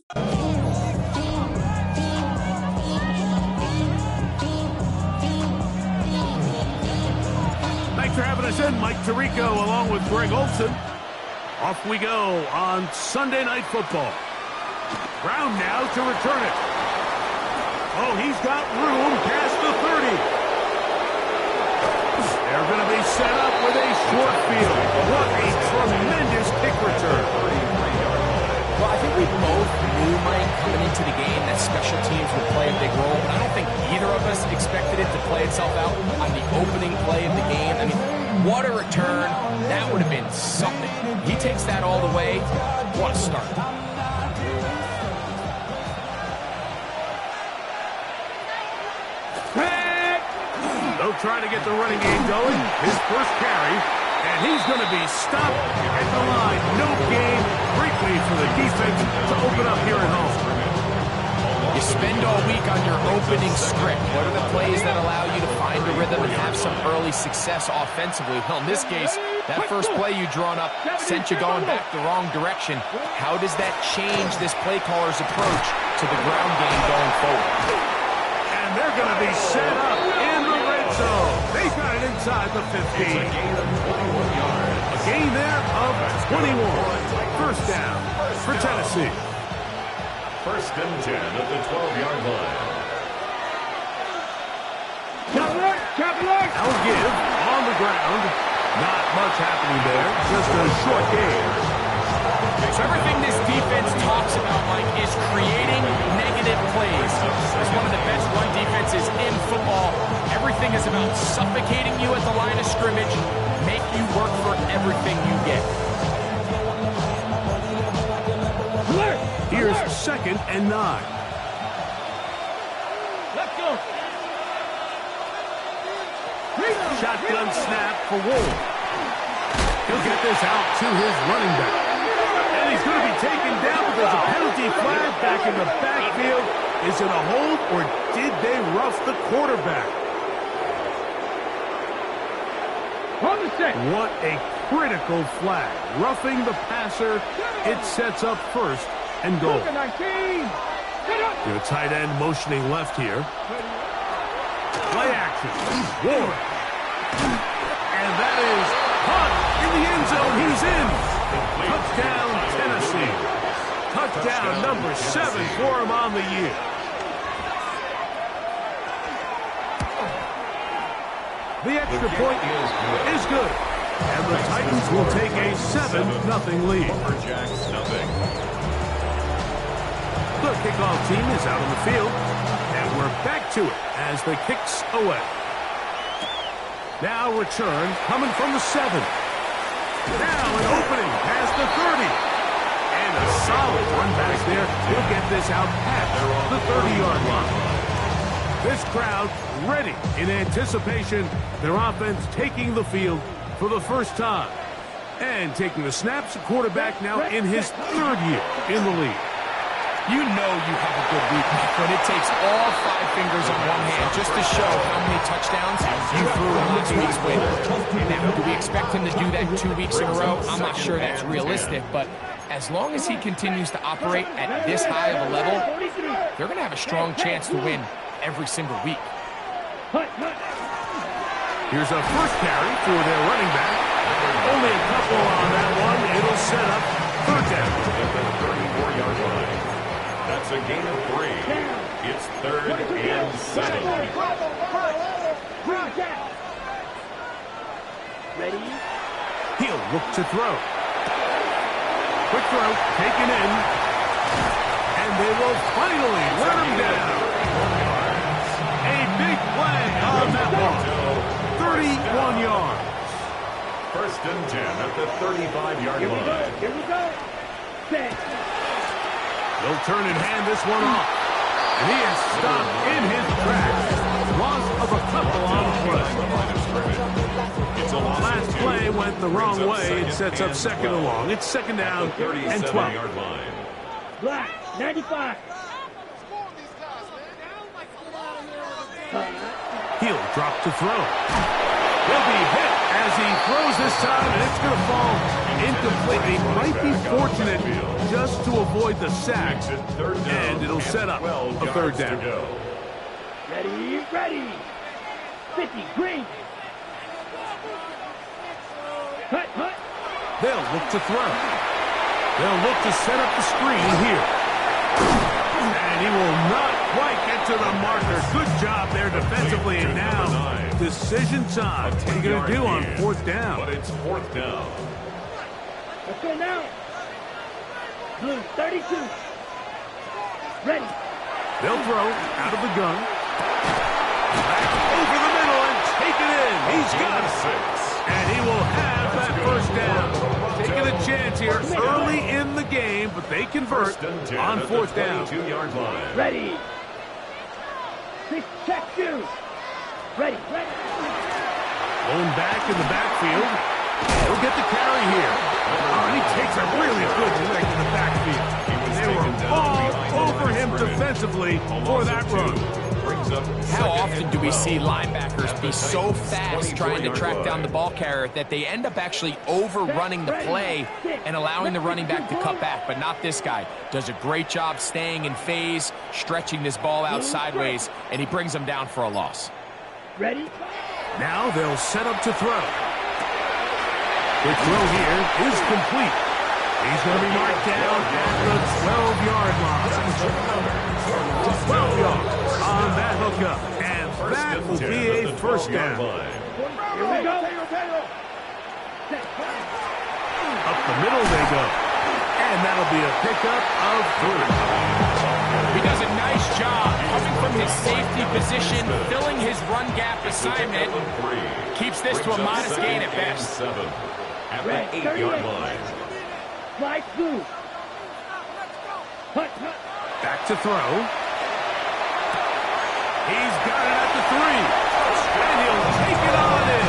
Thanks for having us in, Mike Tirico, along with Greg Olson. Off we go on Sunday Night Football. Brown now to return it. Oh, he's got room past the 30. They're going to be set up with a short field. What a tremendous kick return. Well, I think we both knew, Mike, coming into the game that special teams would play a big role, but I don't think either of us expected it to play itself out on the opening play of the game. I mean, what a return. That would have been something. He takes that all the way. What a start. They'll try to get the running game going. His first carry, and he's going to be stopped at the line. No gain. Great way for the defense to open up here at home. You spend all week on your opening script. What are the plays that allow you to find a rhythm and have some early success offensively? Well, in this case, that first play you drawn up sent you going back the wrong direction. How does that change this play caller's approach to the ground game going forward? And they're going to be set up in the red zone. They got it inside the 15. A gain there of 21. First down for Tennessee. First and 10 at the 12-yard line. I'll give on the ground. Not much happening there. Just a short game. So everything this defense talks about, Mike, is creating negative plays. It's one of the best run defenses in football. Everything is about suffocating you at the line of scrimmage, make you work for everything you get. Here's second and 9. Let's go. Shotgun snap for Wolf. He'll get this out to his running back. And he's going to be taken down, but there's a penalty flag back in the backfield. Is it a hold, or did they rough the quarterback? On the set. What a critical flag. Roughing the passer, it sets up first and goal. 19. Get up. Your tight end motioning left here. Play action. Ward. And that is caught in the end zone. He's in. Touchdown, Tennessee. Touchdown number 7 for him on the year. The extra point is good. And the Titans will take a 7-0 lead. The kickoff team is out on the field. And we're back to it as the kicks away. Now return coming from the 7. Now an opening past the 30. And a solid run back there. He'll get this out past the 30-yard line. This crowd ready in anticipation. Their offense taking the field for the first time. And taking the snaps, the quarterback now in his 3rd year in the league. You know you have a good week, Mike, when it takes all 5 fingers on one hand just to show how many touchdowns you threw in last week's win. Now, do we expect him to do that 2 weeks in a row? I'm not sure that's realistic, but as long as he continues to operate at this high of a level, they're going to have a strong chance to win every single week. Here's a first carry for their running back. Only a couple on that one. It'll set up 3rd down. At the 34-yard line. That's a gain of 3. It's 3rd and 7. Ready? He'll look to throw. Quick throw, taken in. And they will finally let him down. A big play on that one. 31 yards. First and 10 at the 35-yard line. Here we go. Set. They'll turn and hand this one off. And he is stopped in his tracks. Loss of a couple on the play. It's a loss. Last play went the wrong way. It sets up 2nd and long. It's 2nd down and 12. Line. Black. 95. He'll drop to throw. He'll be hit as he throws this time, and it's going to fall incomplete. He might be fortunate just to avoid the sack, and it'll set up a third down. Ready, ready. 50, green. Hut, hut. They'll look to throw. They'll look to set up the screen here. And he will not quite get to the marker. Good job there defensively. And now, decision time. What are you going to do on fourth down? But it's fourth down. Let's go now. Blue, 32. Ready. They'll throw out of the gun. Back over the middle and take it in. He's got it. And he will have that first down. Taking a chance here early in the game, but they convert on fourth down. 22-yard line. Ready. Check two. Ready, ready. Going back in the backfield. He'll get the carry here. And he takes a really good lick in the backfield. They were all over him defensively for that run. How often do we see linebackers be so fast trying to track down the ball carrier that they end up actually overrunning the play and allowing the running back to cut back? But not this guy. Does a great job staying in phase, stretching this ball out sideways, and he brings them down for a loss. Ready? Now they'll set up to throw. The throw here is complete. He's going to be marked down at the 12-yard line. 12 yards on that hookup. And that will be a first down. Here we go. Up the middle they go. And that'll be a pickup of 3. He does a nice job coming from his safety position, filling his run gap assignment. Keeps this to a modest gain at best. At the 8-yard line. Slide through. Hut, hut. Back to throw. He's got it at the 3. And he'll take it on in.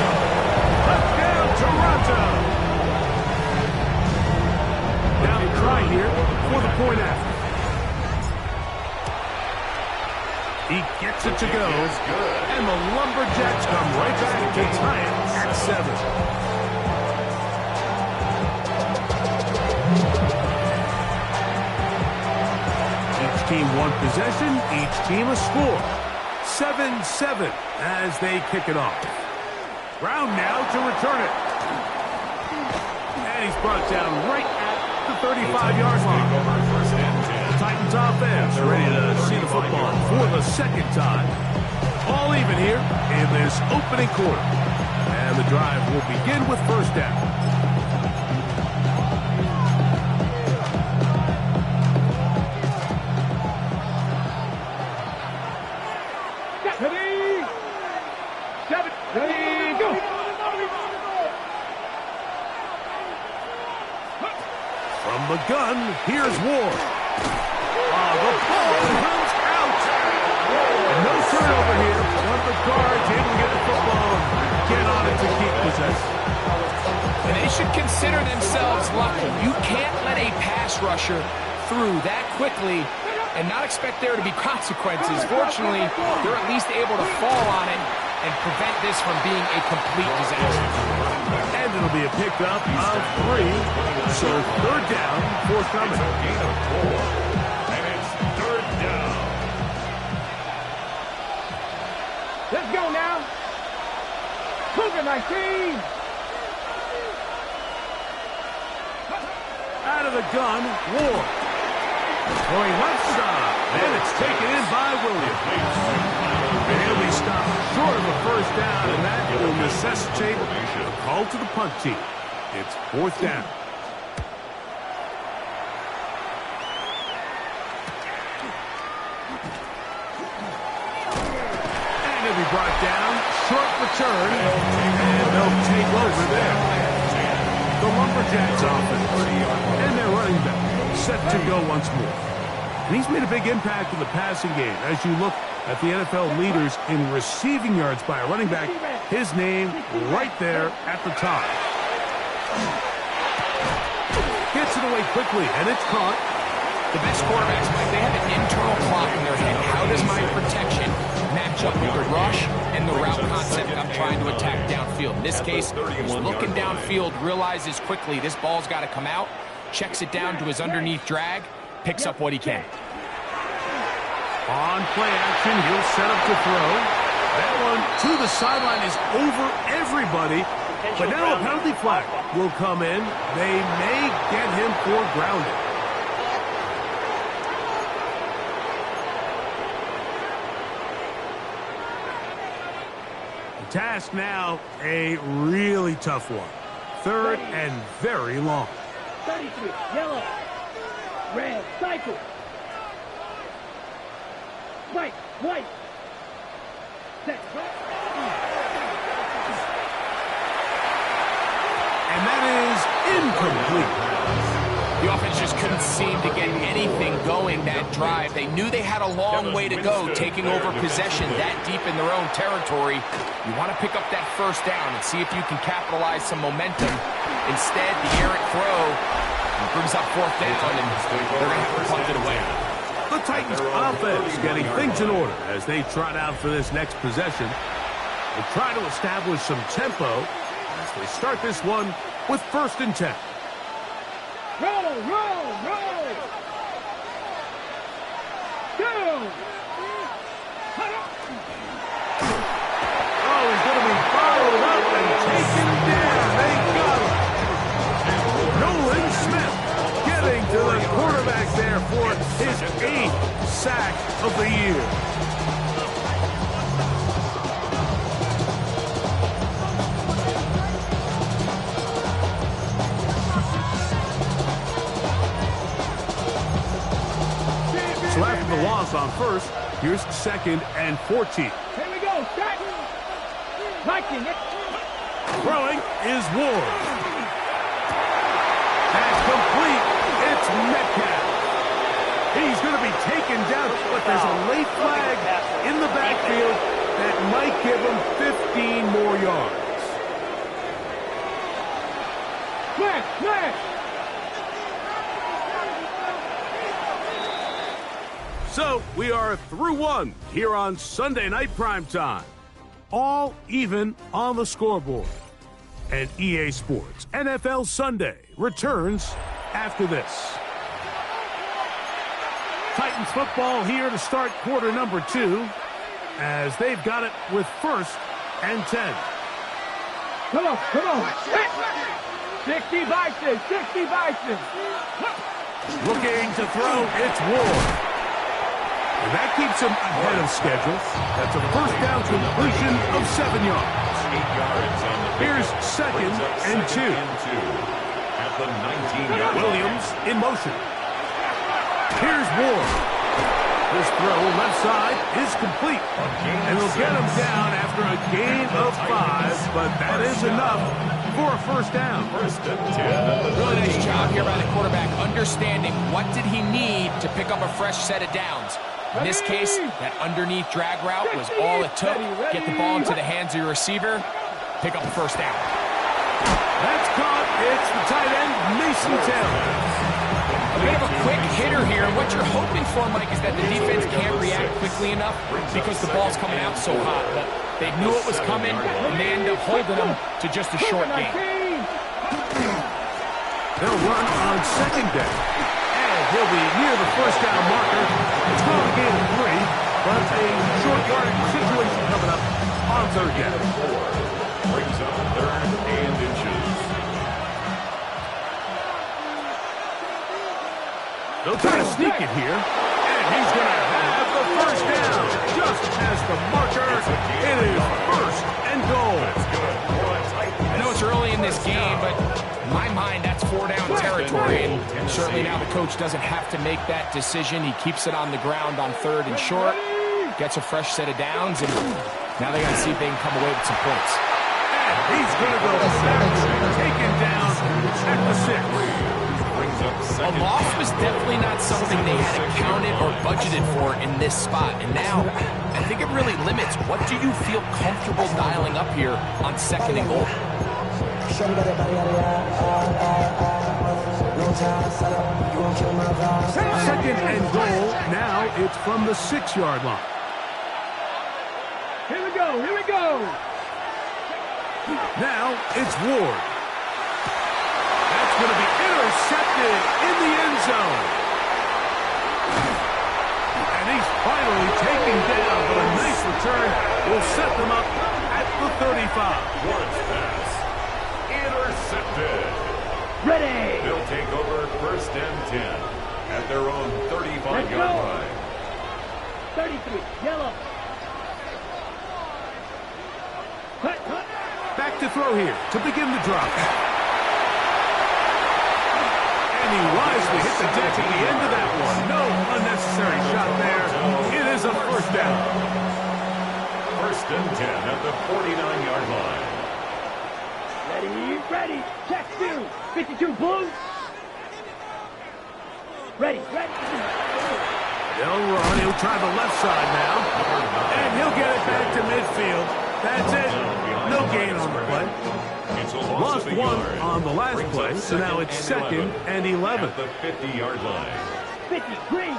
Touchdown, Toronto. Now they try here for the point after. He gets it to go. And the Lumberjacks come right back to tie it at 7. Team one possession, each team a score. 7-7 as they kick it off. Brown now to return it. And he's brought down right at the 35-yard line. Titans offense are ready to see the football for the second time. All even here in this opening quarter. And the drive will begin with first down. From the gun, here's Ward. The ball comes out. And no turnover here. One of the guards able to get the football. Get on it to keep possession. And they should consider themselves lucky. You can't let a pass rusher through that quickly and not expect there to be consequences. Fortunately, they're at least able to fall on it and prevent this from being a complete disaster. And it'll be a pickup of 3. So third down forthcoming. And it's third down. Let's go now. Cougar 19. Out of the gun, Ward. Going left side. And it's taken in by Williams. And he'll be stopped short of a first down, and that will necessitate a call to the punt team. It's fourth down. And he'll be brought down. Short return. And they'll take over there. The Lumberjacks offense. And their running back set to go once more. And he's made a big impact in the passing game. As you look at the NFL leaders in receiving yards by a running back, his name right there at the top. Gets it away quickly, and it's caught. The best quarterbacks, Mike, they have an internal clock in their head. How does my protection match up with the rush and the route concept I'm trying to attack downfield? downfield. In this case, he's looking downfield, realizes quickly this ball's got to come out, checks it down to his underneath drag, picks up what he can. On play action, he'll set up to throw. That one to the sideline is over everybody. But now a penalty flag will come in. They may get him for grounding. The task now, a really tough one. 3rd and very long. 33, yellow, red, cycle. White, set, And that is incomplete. The offense just couldn't seem to get anything going that drive. They knew they had a long way to go taking over possession that deep in their own territory. You want to pick up that first down and see if you can capitalize some momentum. Instead, the errant throw brings up 4th down, and they're going to have to punt it away. The Titans offense getting things in order as they trot out for this next possession. They try to establish some tempo as they start this one with 1st and 10. roll. Down. Oh, he's going to be followed up and taken down. They got him. Nolan Smith getting to the quarterback there for his 8th sack of the year. So after the loss on 1st, here's 2nd and 14. Here we go, set. Liking it. Throwing is Ward. That's complete. It's Metcalf. He's going to be taken down, but there's a late flag in the backfield that might give him 15 more yards. Clear. So we are through one here on Sunday Night Primetime. All even on the scoreboard. And EA Sports NFL Sunday returns after this. Titans football here to start quarter number 2 as they've got it with 1st and 10. Come on. 60 Bison. Looking to throw, it's Ward. And that keeps him ahead of schedule. That's a 1st down completion of 7 yards. 8 yards on the Here's 2nd and 2. At the 19-yard line. Williams in motion. Here's Ward. This throw left side is complete. And they'll get him down after a gain of 5, but that is enough for a 1st down. 1st and 10. Really nice job here by the quarterback, understanding what did he need to pick up a fresh set of downs. In this case, that underneath drag route was all it took. Get the ball into the hands of your receiver, pick up the 1st down. That's caught. It's the tight end, Mason Taylor. A bit of a quick hitter here. What you're hoping for, Mike, is that the defense can't react quickly enough because the ball's coming out so hot. But they knew it was coming, and they end up holding them to just a short gain. They'll run on 2nd down. And he'll be near the 1st down marker. It's going to gain 3, but a short yardage situation coming up on 3rd down. Brings up 3rd and inches. They'll try to sneak it here. And he's going to have the 1st down. Just as the marker, it is 1st and goal. I know it's early in this game, but in my mind, that's 4-down territory. And certainly now the coach doesn't have to make that decision. He keeps it on the ground on 3rd and short, gets a fresh set of downs, and now they got to see if they can come away with some points. And he's going to go back, taken down at the 6. A loss was definitely not something they had accounted or budgeted for in this spot. And now, I think it really limits what do you feel comfortable dialing up here on 2nd and goal. 2nd and goal. Now it's from the 6-yard line. Here we go. Now it's Ward. That's going to be intercepted in the end zone. And he's finally taken down, but a nice return will set them up at the 35. Ward's pass intercepted. Ready. They'll take over 1st and 10 at their own 35-yard line. 33, yellow. Cut. Back to throw here to begin the drop. And he wisely hit the deck at the end of that one. No unnecessary shot there. It is a 1st down. 1st and 10 at the 49-yard line. Ready. Check 2. 52 blue. Ready. They'll run. He'll try the left side now. And he'll get it back to midfield. That's it. No gain on the play. Lost one on the last play, so now it's 2nd and 11. At the 50-yard line. 50 green.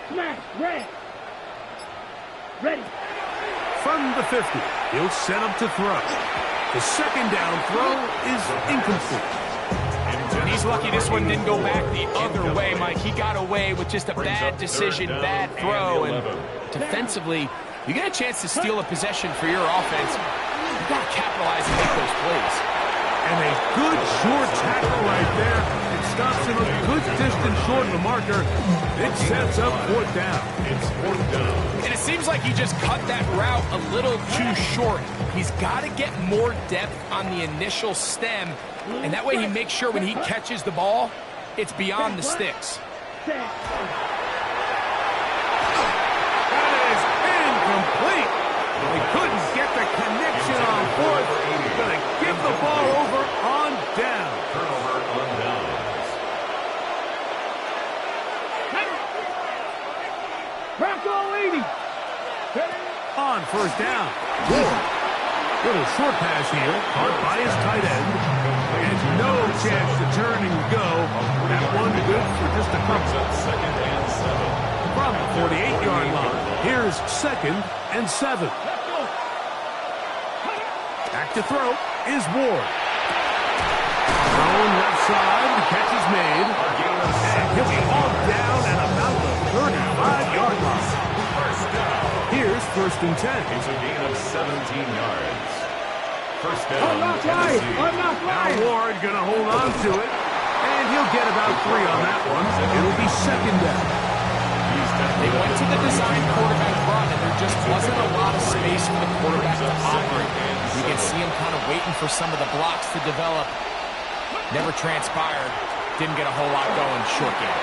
Smash. Red. Ready. From the 50, he'll set up to throw. The 2nd down throw is incomplete. And he's lucky this one didn't go back the other way, Mike. He got away with just a bad decision, bad throw. And defensively, you get a chance to steal a possession for your offense. You got to capitalize and make those plays. And a good short tackle right there. It stops him a good distance short of the marker. It sets up 4th down. It's 4th down. And it seems like he just cut that route a little too short. He's got to get more depth on the initial stem, and that way he makes sure when he catches the ball, it's beyond the sticks. That is incomplete. They couldn't get the connection on 4th. Going to give the ball over on down. Turnover on downs. Bronco 80. On 1st down. Little short pass here, caught by his tight end. And no chance to turn and go. That one good for just a couple. 2nd and 7. From the 48-yard line, here's 2nd and 7. Back to throw is Ward. Thrown left side, the catch is made. And he'll be hauled down at about the 35-yard line. Here's 1st and 10. It's a gain of 17 yards. 1st down. Unlock right. Unlock Now right. Ward going to hold on to it. And he'll get about 3 on that one. It'll be 2nd down. They went to the design quarterback run, and there just wasn't a lot of space for the quarterback to operate. You can see him kind of waiting for some of the blocks to develop. Never transpired. Didn't get a whole lot going. Short game.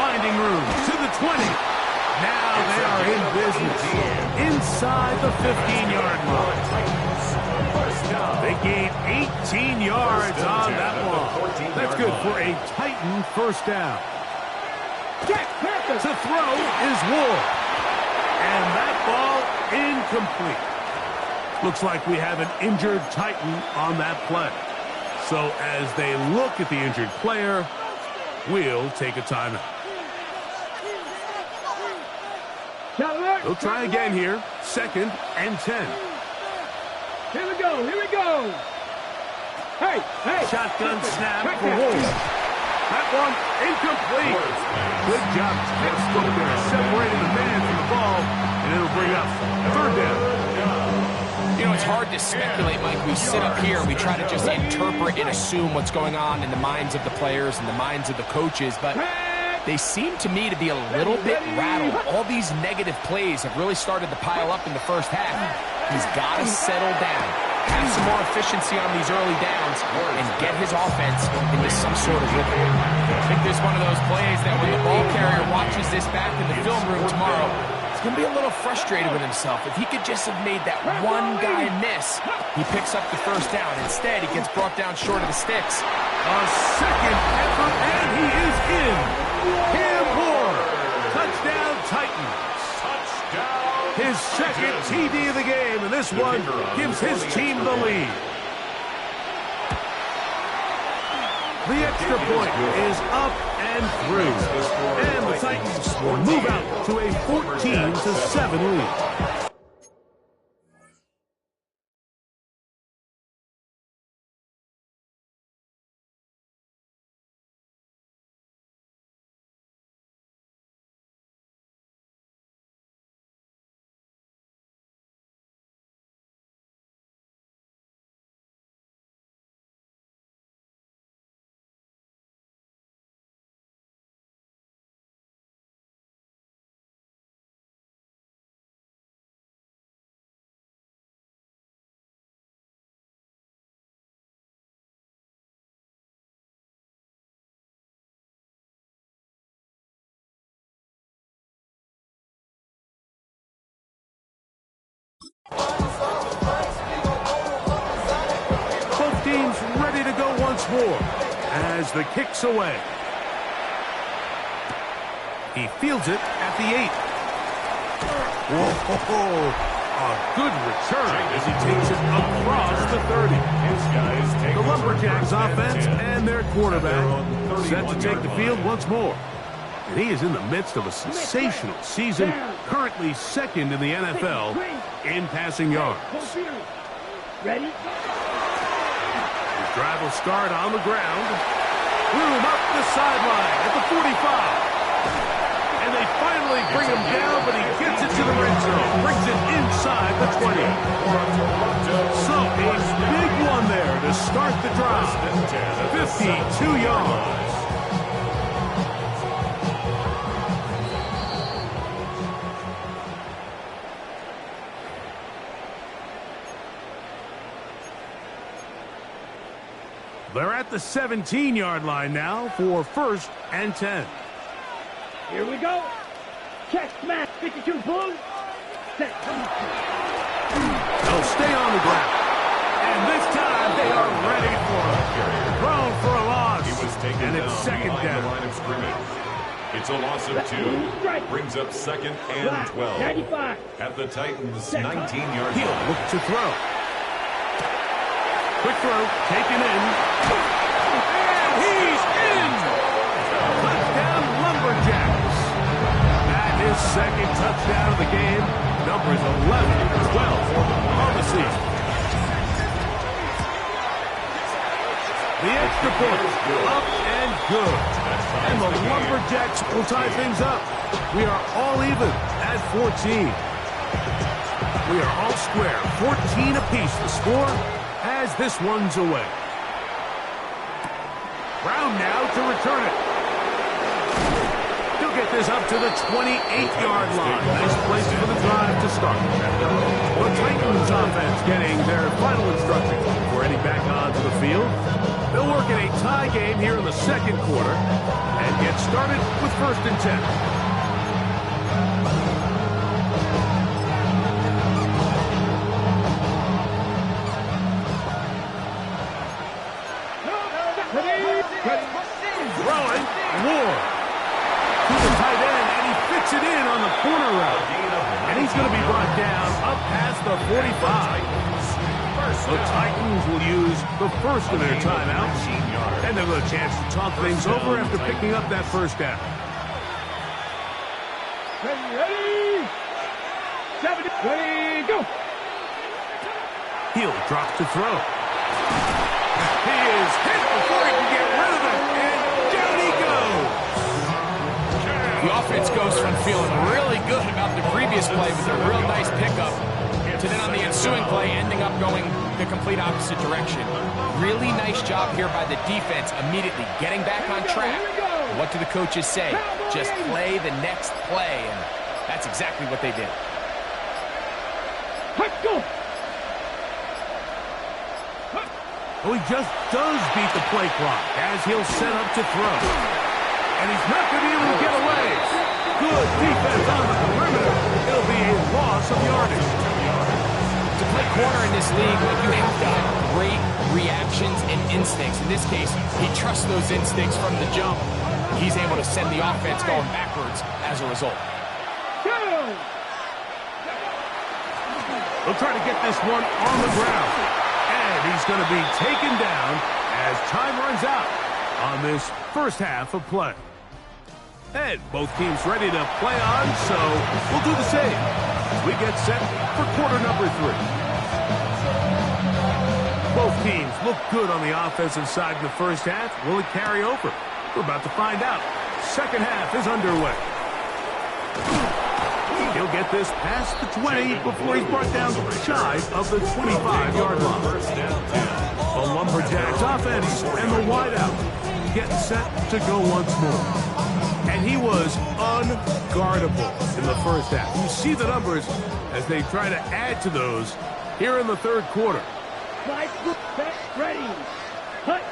Finding room to the 20. Now they are in business. Inside the 15-yard line. They gained 18 yards on that one. That's good for a Titan 1st down. To throw is Ward. And that ball incomplete. Looks like we have an injured Titan on that play. So as they look at the injured player, we'll take a timeout. They'll try again here. 2nd and 10. Here we go. Hey. Shotgun snap for Ward. That one incomplete. Good job. Textbook there, separating the man from the ball, and it'll bring up 3rd down. You know, it's hard to speculate, Mike. We sit up here and we try to just interpret and assume what's going on in the minds of the players and the minds of the coaches, but they seem to me to be a little bit rattled. All these negative plays have really started to pile up in the 1st half. He's got to settle down, have some more efficiency on these early downs, and get his offense into some sort of rhythm. I think there's one of those plays that when the ball carrier watches this back in the film room tomorrow, he's going to be a little frustrated with himself. If he could just have made that one guy miss, he picks up the 1st down. Instead, he gets brought down short of the sticks. A 2nd effort, and he is in. Cam Ward. Touchdown, Titans. His 2nd TD of the game, and this one gives his team the lead. The extra point is up and through. And the Titans will move out to a 14-7 lead. Both teams ready to go once more as the kick's away. He fields it at the 8. Whoa, a good return as he takes it across the 30. The Lumberjacks offense and their quarterback set to take the field once more. And he is in the midst of a sensational season, currently second in the NFL in passing yards. Ready? His drive will start on the ground. Room up the sideline at the 45. And they finally bring him down, but he gets it to the red zone. Brings it inside the 20. So a big one there to start the drive. 52 yards. They're at the 17-yard line now for 1st and 10. Here we go. Check, smash, 52 Bulls. Set. They'll stay on the ground. And this time they are ready for him. Thrown for a loss. He was taken and it's down 2nd behind down. the line of scrimmage. It's a loss of 2. Brings up 2nd and 12. 95. At the Titans' 19-yard He'll line. look to throw. Quick throw, taken in. And he's in! Touchdown, Lumberjacks. That is 2nd touchdown of the game. Numbers 11 and 12 on the season. The extra point, up and good. And the Lumberjacks will tie things up. We are all even at 14. We are all square, 14 apiece the score as this one's away. Brown now to return it. He'll get this up to the 28-yard line. Nice place for the drive to start. The Titans offense getting their final instructions before heading back onto the field. They'll work in a tie game here in the 2nd quarter and get started with 1st and 10. Throwing, Ward to the tight end, and he fits it in on the corner route. And he's going to be brought down up past the 45. The Titans will use the first of their timeouts, and they'll get a chance to talk things over after picking up that 1st down. Ready? 70. Ready, go. He'll drop to throw. He is hit before he can get rid of it, and down he goes. The offense goes from feeling really good about the previous play with a real nice pickup to then on the ensuing play ending up going the complete opposite direction. Really nice job here by the defense immediately getting back on track. And what do the coaches say? Just play the next play, and that's exactly what they did. Let's go. Well, he just does beat the play clock as he'll set up to throw. And he's not going to be able to get away. Good defense on the perimeter. It'll be a loss of yardage. To play corner in this league, you have to have great reactions and instincts. In this case, he trusts those instincts from the jump. He's able to send the offense going backwards as a result. They'll try to get this one on the ground. And he's going to be taken down as time runs out. on this first half of play. And both teams ready to play on, so we'll do the same. We get set for quarter number 3. Both teams look good on the offensive side in the first half. Will it carry over? We're about to find out. Second half is underway. He'll get this past the 20 before he's brought down shy of the 25-yard line. The Lumberjacks offense and the wideout getting set to go once more. And he was unguardable in the first half. You see the numbers as they try to add to those here in the third quarter. Ready. Cut.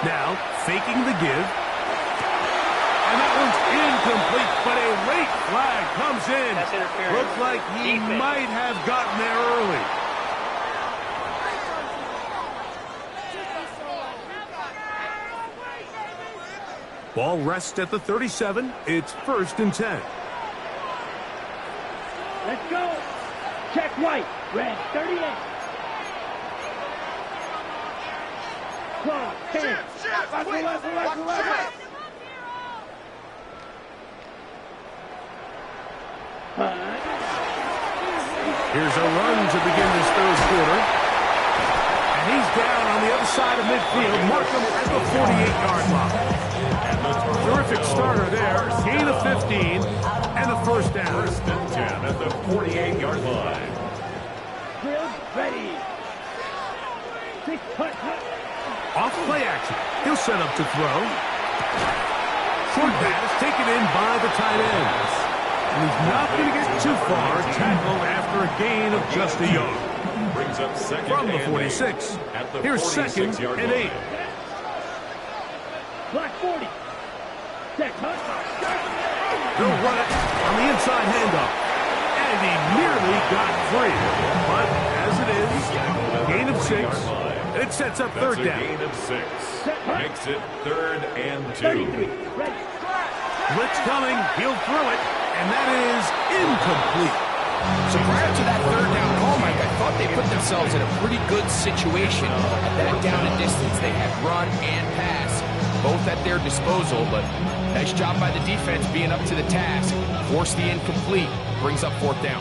Now, faking the give. And that one's incomplete, but a late flag comes in. Looks like he might have gotten there early. Ball rests at the 37. It's 1st and 10. Let's go. Check white. Red 38. 12, 10. Here's a run to begin this third quarter. And he's down on the other side of midfield. Markham at the 48-yard line. Terrific starter there. Gain of 15 and a first down. 1st and 10 at the 48-yard line. Drilled, ready. 6, cut. Off play action. He'll set up to throw. Short pass taken in by the tight end. And he's not going to get too far. Tackle after a gain of just a yard. Brings up second From the and 46. at the Here's 2nd 46-yard and 8. Black 40. Check, cut. They'll run it on the inside handoff. And he nearly got free. But as it is, gain of 6. And it sets up third down. Gain of 6. Makes it 3rd and 2. 33. Ready. Blitz coming. He'll throw it. And that is incomplete. So prior to that third down call, Mike, I thought they put themselves in a pretty good situation at that down and distance. They had run and pass, both at their disposal, but nice job by the defense being up to the task. Force the incomplete, brings up 4th down.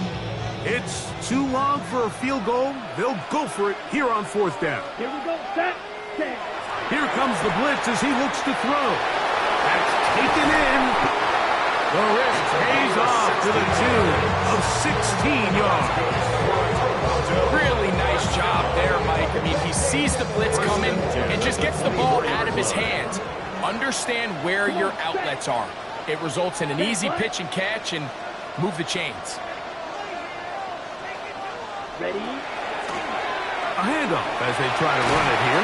It's too long for a field goal. They'll go for it here on 4th down. Here we go. Set. Set. Here comes the blitz as he looks to throw. That's taken in. The wrist pays off to the tune of 16 yards. Really nice job there, Mike. I mean, he sees the blitz coming and just gets the ball out of his hands. Understand where your outlets are. It results in an easy pitch and catch and move the chains. Ready. A handoff as they try to run it here.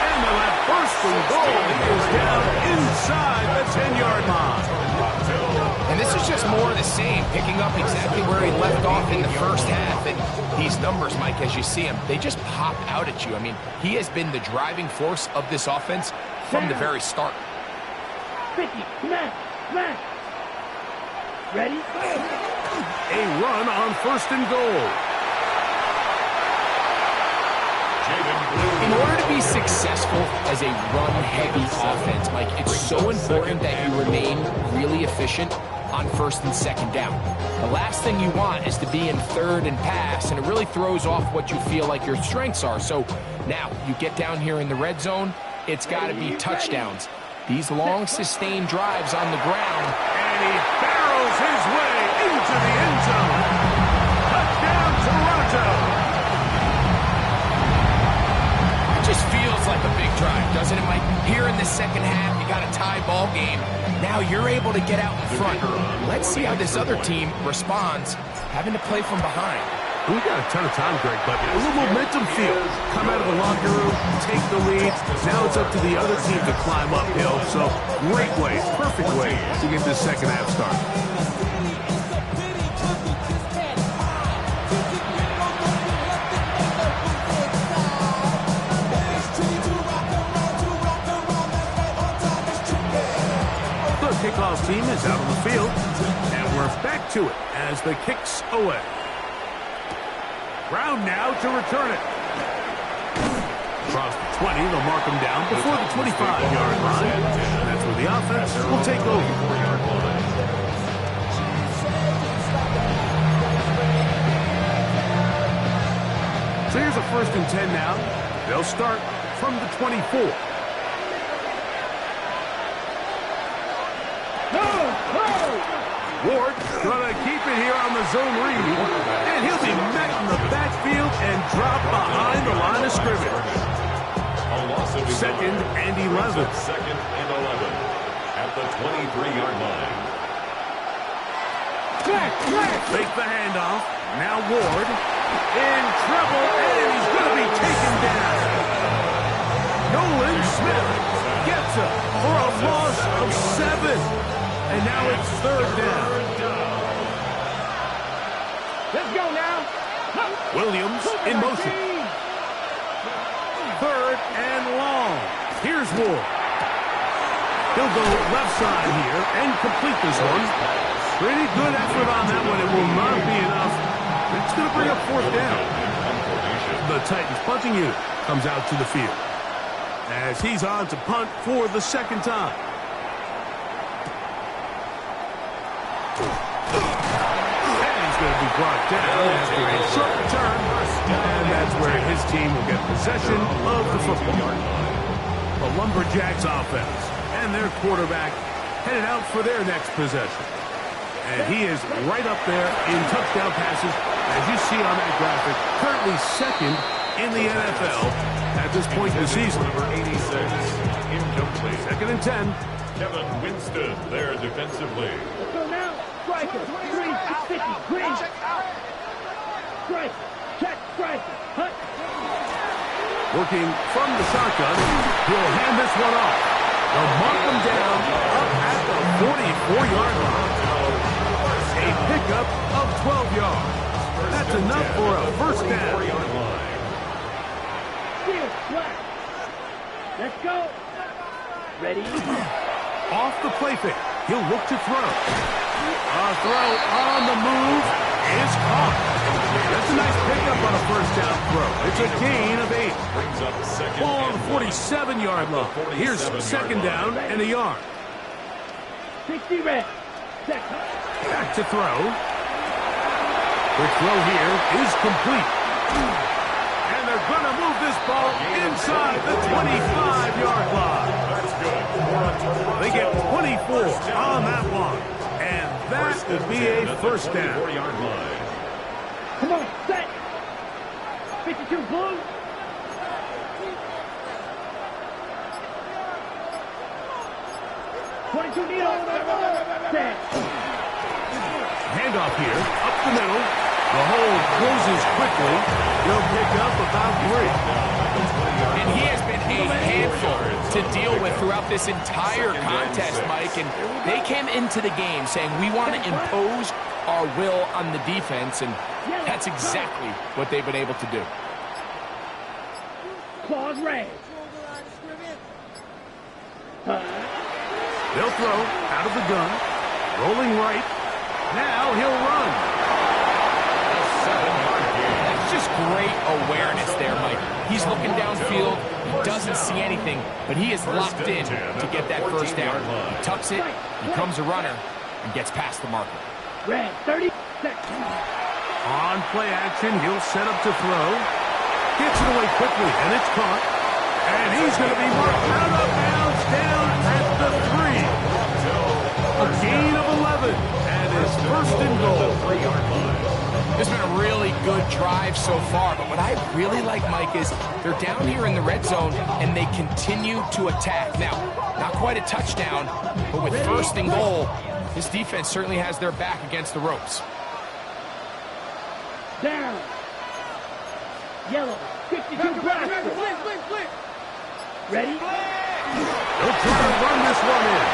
And they'll have 1st and goal. He is down inside the 10-yard line. And this is just more of the same, picking up exactly where he left off in the first half. And these numbers, Mike, as you see them, they just pop out at you. I mean, he has been the driving force of this offense from the very start. 50. Smash. Smash. Ready. A run on 1st and goal. In order to be successful as a run-heavy offense, Mike, it's so important that you remain really efficient on 1st and 2nd down. The last thing you want is to be in 3rd and pass, and it really throws off what you feel like your strengths are. So now you get down here in the red zone, it's got to be touchdowns. These long, sustained drives on the ground. And he barrels his way into the end zone. Touchdown, Toronto. Just feels like a big drive, doesn't it, Mike? Here in the second half, you got a tie ball game. Now you're able to get out in front. Let's see how this other team responds, having to play from behind. We've got a ton of time, Greg, but a little momentum feel. Come out of the locker room, take the lead. Now it's up to the other team to climb uphill. So great way, perfect way to get this second half started. Kickoff team is out on the field, and we're back to it as the kick's away. Brown now to return it. Across the 20, they'll mark him down before the 25-yard line. And that's where the offense will take over. So here's a 1st and 10 now. They'll start from the 24. Ward gonna keep it here on the zone read, and he'll be met in the backfield and dropped behind the line of scrimmage. 2nd and 11. 2nd and 11 at the 23-yard line. Fake the handoff. Now Ward in trouble, and he's going to be taken down. Nolan Smith gets it for a loss of 7. And now it's 3rd down. Let's go now. Williams in motion. 3rd and long. Here's Ward. He'll go left side here and complete this one. Pretty good effort on that one. It will not be enough. It's going to bring up 4th down. The Titans punting unit comes out to the field as he's on to punt for the 2nd time. Going to be brought down after a short return, and that's where his team will get possession of the football. The Lumberjacks offense and their quarterback headed out for their next possession. And he is right up there in touchdown passes, as you see on that graphic, currently 2nd in the NFL at this point in the season. Number 86, incomplete. 2nd and 10. Kevin Winston there defensively. Let's go now. Striker. 360. Green. Striker. Check. Striker. Hunt. Working from the shotgun. He'll hand this one off. They'll mark him down up at the 44-yard line. A pickup of 12 yards. That's enough for a 1st down. Steal. Flat. Let's go. Ready. Off the play fake. He'll look to throw. A throw on the move is caught. That's a nice pickup on a 1st down throw. It's a gain of 8. Brings up 2nd Ball on and the 47-yard line. Here's 2nd down and a yard. 60 red. Second. Back to throw. Quick throw here is complete. And they're going to move this ball inside the 25-yard line. That's good. They get 24 on that one. And that will be a 1st down. 4-yard line. Come on, set. 52 blue. Handoff here, up the middle. The hole closes quickly. He'll pick up about 3. And he has been a handful to deal with throughout this entire contest, Mike. And they came into the game saying, we want to impose our will on the defense, and that's exactly what they've been able to do. Claws red. They'll throw out of the gun. Rolling right. Now he'll run. That's just great awareness there, Mike. He's looking downfield. He doesn't see anything, but he is locked in to get that 1st down. He tucks it, becomes a runner, and gets past the marker. Red, 30 seconds. On play action, he'll set up to throw. Gets it away quickly, and it's caught. And he's going to be marked out of bounds down at the 3. A gain of 11, and his 1st and goal. 3-yard line. This has been a really good drive so far, but what I really like, Mike, is they're down here in the red zone, and they continue to attack. Now, not quite a touchdown, but with 1st and goal, this defense certainly has their back against the ropes. Down. Yellow, 52 black. Ready? He'll try to run this one in.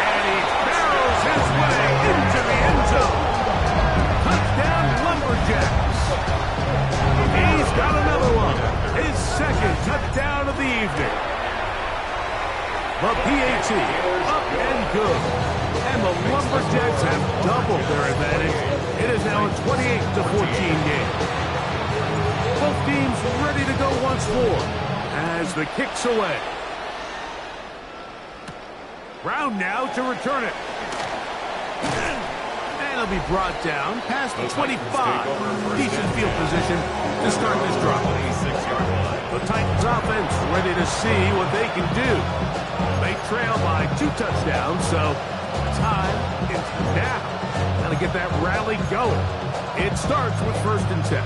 And he barrels his way into the end zone. Touchdown, Lumberjacks. He's got another one. His 2nd touchdown of the evening. The PAT up and good. And the Lumberjacks have doubled their advantage. It is now a 28-14 game. Both teams ready to go once more as the kick's away. Brown now to return it. And he'll be brought down past the 25. Decent field position to start this drive. The Titans offense ready to see what they can do. They trail by 2 touchdowns, so time is now. Got to get that rally going. It starts with 1st and 10.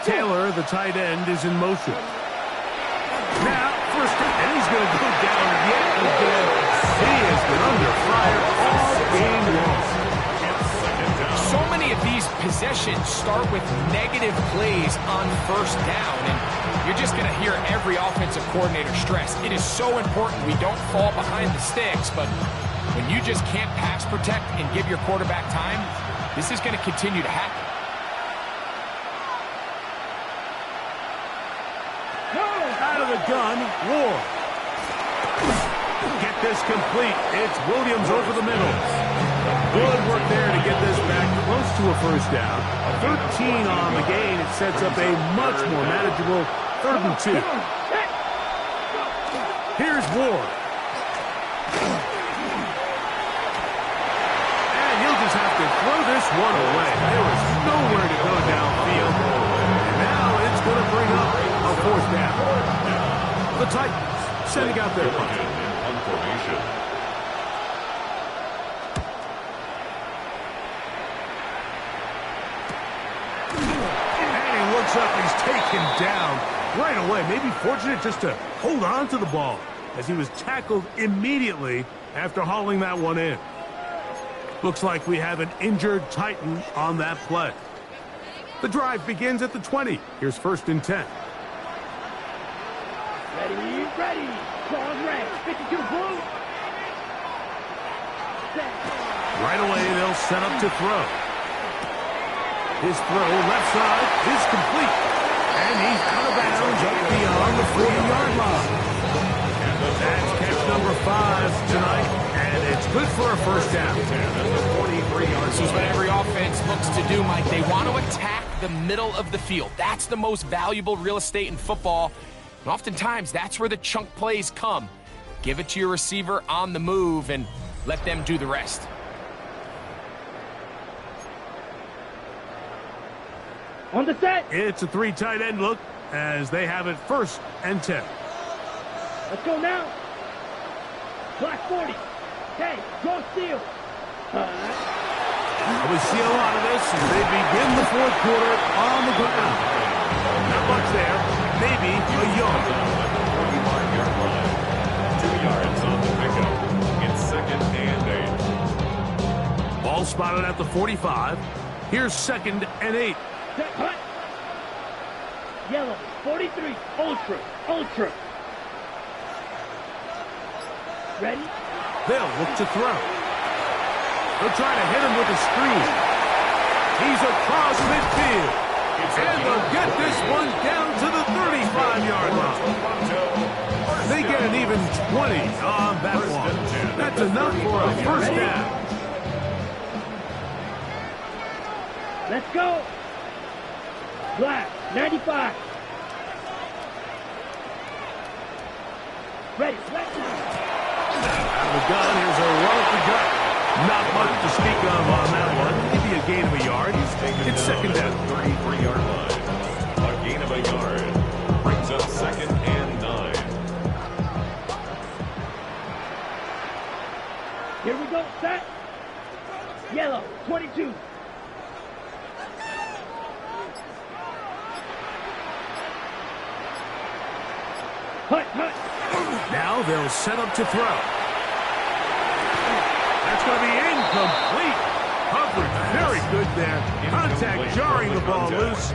Taylor, the tight end, is in motion. Now, and he's going to go down yet again. He has been under fire all game long. So many of these possessions start with negative plays on 1st down, and you're just going to hear every offensive coordinator stress. It is so important we don't fall behind the sticks, but when you just can't pass protect and give your quarterback time, this is going to continue to happen. Out of the gun, Ward. Get this complete. It's Williams over the middle. Good work there to get this back close to a 1st down. 13 on the gain. It sets up a much more manageable 3rd and 2. Here's Ward. And he'll just have to throw this one away. There was nowhere to go downfield. And now it's going to bring up a 4th down. The Titans sending out their punt. And he looks up, he's taken down right away. Maybe fortunate just to hold on to the ball as he was tackled immediately after hauling that one in. Looks like we have an injured Titan on that play. The drive begins at the 20. Here's 1st and 10. Ready. Ball red. 52 blue. Right away, they'll set up to throw. His throw left side is complete. And he's out of bounds up beyond the 40-yard line. That's catch number 5 tonight. And it's good for a 1st down. This is what every offense looks to do, Mike. They want to attack the middle of the field. That's the most valuable real estate in football. And oftentimes, that's where the chunk plays come. Give it to your receiver on the move and let them do the rest. On the set. It's a 3 tight end look as they have it 1st and 10. Let's go now. Black 40. Okay, go steal. We see a lot of this as they begin the 4th quarter on the ground. Not much there. Maybe a yard. 2 yards on the pickup. It's 2nd and 8. Ball spotted at the 45. Here's 2nd and 8. Set, hut. Yellow, 43, ultra. Ready? They'll look to throw. They'll try to hit him with a screen. He's across midfield. And they'll get this one down to the 35-yard line. They get an even 20 on that one. That's enough for a 1st down. Let's go. Black, 95. Ready, let's go. Out of the gun, here's a run up the gut. Not much to speak of on that one. Maybe a gain of a yard. It's 2nd down. 33-yard line. A gain of a yard. Brings up 2nd and 9. Here we go, set. Yellow, 22. Hut. Now they'll set up to throw. That's going to be incomplete. Coverage very good there. Contact jarring the ball loose.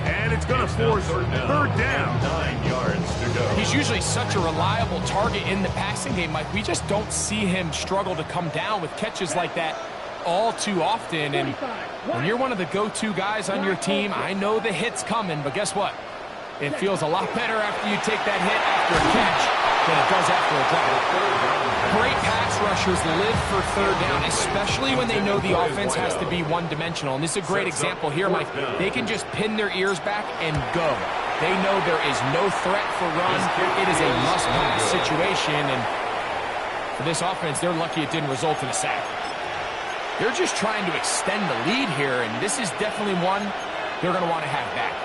And it's going to force 3rd down. 9 yards to go. He's usually such a reliable target in the passing game, Mike. We just don't see him struggle to come down with catches like that all too often. And when you're one of the go-to guys on your team, I know the hit's coming, but guess what? It feels a lot better after you take that hit after a catch. than it does after a drop. Great pass rushers live for third down, especially when they know the offense has to be one-dimensional. And this is a great example here, Mike. They can just pin their ears back and go. They know there is no threat for run. It is a must-pass situation, and for this offense, they're lucky it didn't result in a sack. They're just trying to extend the lead here, and this is definitely one they're going to want to have back.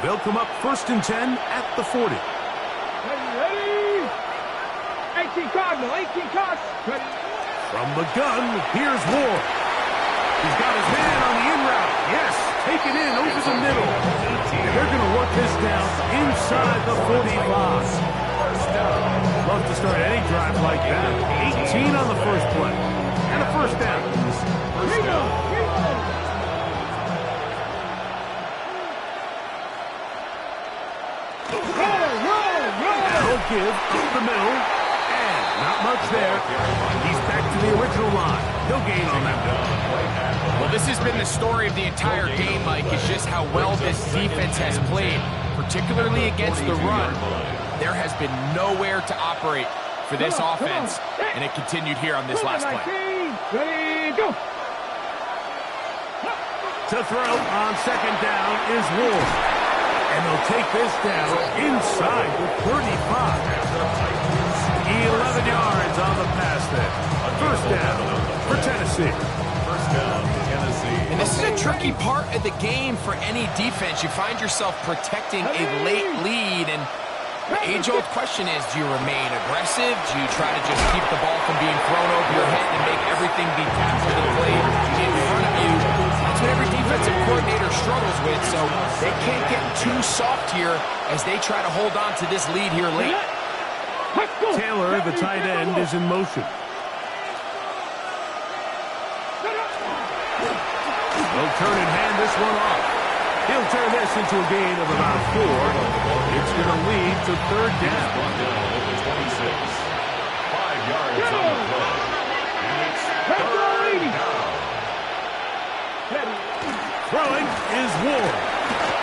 They'll come up 1st and 10 at the 40. Ready? 18 Cardinal, 18 Cox. Ready? From the gun, here's Ward. He's got his man on the in route. Yes, taken in over the middle. And they're going to work this down inside the 45. Love to start any drive like that. 18 on the first play. And a first down. That'll give up the middle. And not much there. He's back to the original line. He'll gain on that one. Well, this has been the story of the entire game, Mike, is just how well this defense has played, particularly against the run. There has been nowhere to operate for this offense, and it continued here on this last play. Ready, go. To throw on second down is Ward. And they'll take this down inside the 35. 11 yards on the pass there. First down for Tennessee. First down, Tennessee. And this is a tricky part of the game for any defense. You find yourself protecting a late lead, and the age-old question is, do you remain aggressive? Do you try to just keep the ball from being thrown over your head and make everything be tackled and played in front of you? That's what every defensive coordinator struggles with, so they can't get too soft here as they try to hold on to this lead here late. Taylor, the tight end, is in motion. They'll turn and hand this one off. He'll turn this into a gain of about 4. It's going to lead to third down. Brought down over 26. 5 yards on the play. And it's third down. Throwing is Ward.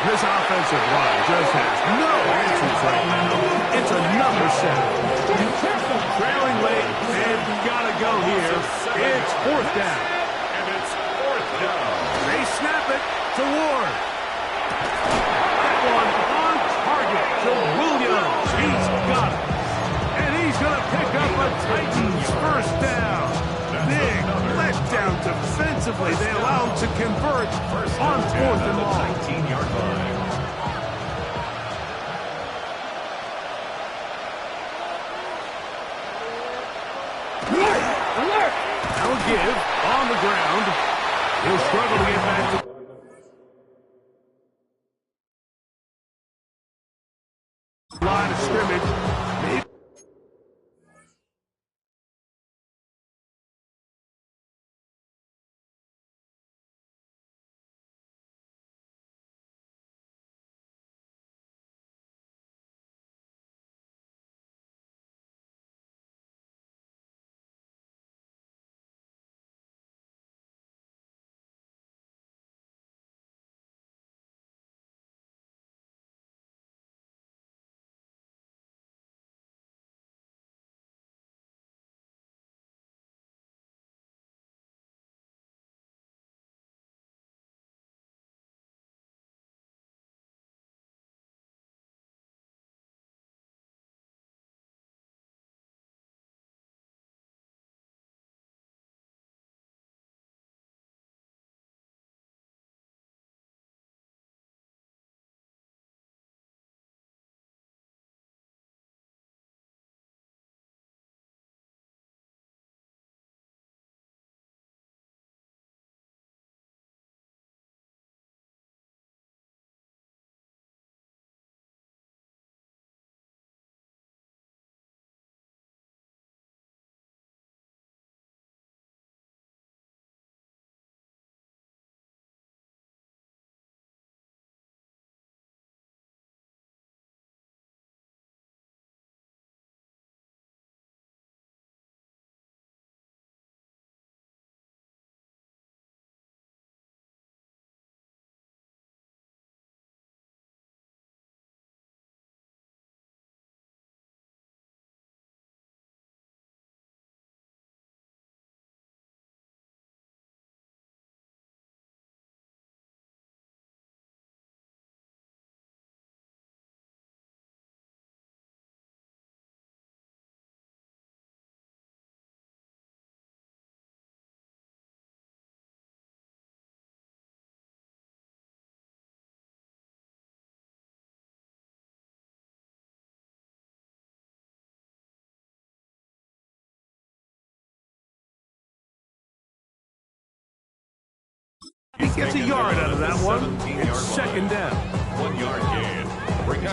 This offensive line just has no answers right now. It's another set. Trailing late, and gotta go here. It's fourth down. And it's fourth down. They snap it to Ward. That one on target to Williams. He's got it. And he's going to pick up a Titans first down. Big letdown defensively. They allow him to convert on fourth and long. 19-yard line. That'll give on the ground. He'll struggle to get back to line of scrimmage. He gets a yard out of that one. It's second down. 1 yard gain.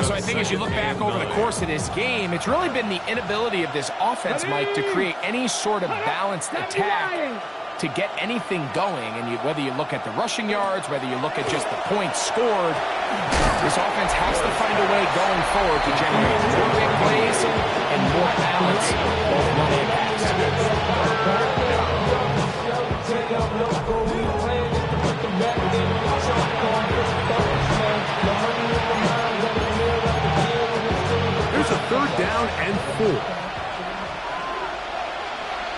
So I think as you look back over the course of this game, it's really been the inability of this offense, Mike, to create any sort of balanced attack to get anything going. And whether you look at the rushing yards, whether you look at just the points scored, this offense has to find a way going forward to generate more big plays and more balance, both run and pass. There's a third down and 4.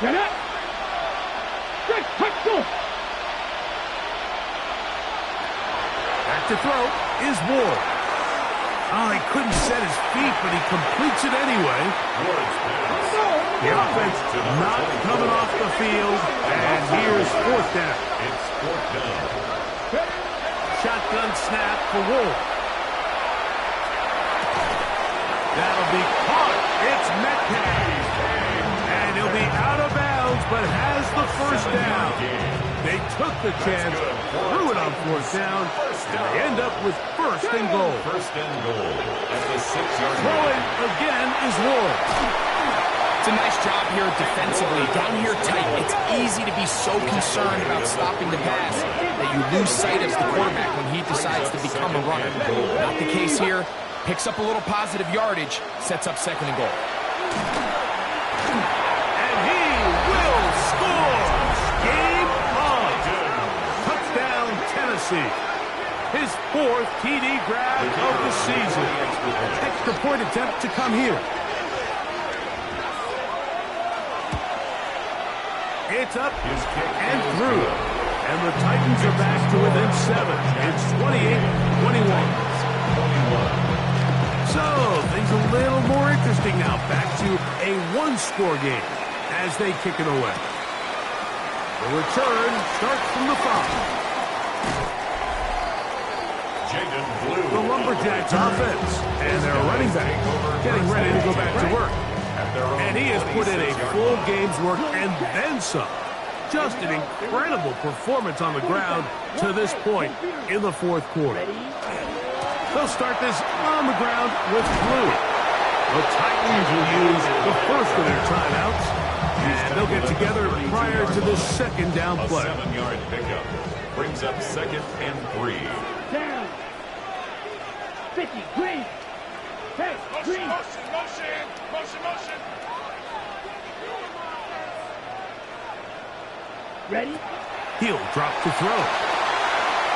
Get up. Back to throw is Ward. Oh, he couldn't set his feet, but he completes it anyway. The offense not coming off the field, and here's fourth down. It's fourth down. Shotgun snap for Ward. That'll be caught. It's Metcalf. And he'll be out of bounds, but has the first down. They took the chance, threw it on fourth down, and they end up with first and goal. First and goal at the 6-yard line. Throwing again is Ward. It's a nice job here defensively. Down here tight, it's easy to be so concerned about stopping the pass that you lose sight of the quarterback when he decides to become a runner. Not the case here. Picks up a little positive yardage, sets up second and goal. And he will score! Game on! Touchdown, Tennessee. His fourth TD grab of the season. Extra point attempt to come here. It's up and through. And the Titans are back to within 7. It's 28-21. So, things a little more interesting now. Back to a one-score game as they kick it away. The return starts from the 5. The Lumberjacks offense and their running back getting ready to go back to work. And he has put in a full game's work and then some. Just an incredible performance on the ground to this point in the fourth quarter. They'll start this on the ground with Blue. The Titans will use the first of their timeouts, and they'll get together prior to the second down play. A 7-yard pickup brings up second and 3. Down. 50, green. Hey, green. Motion. Ready? He'll drop to throw.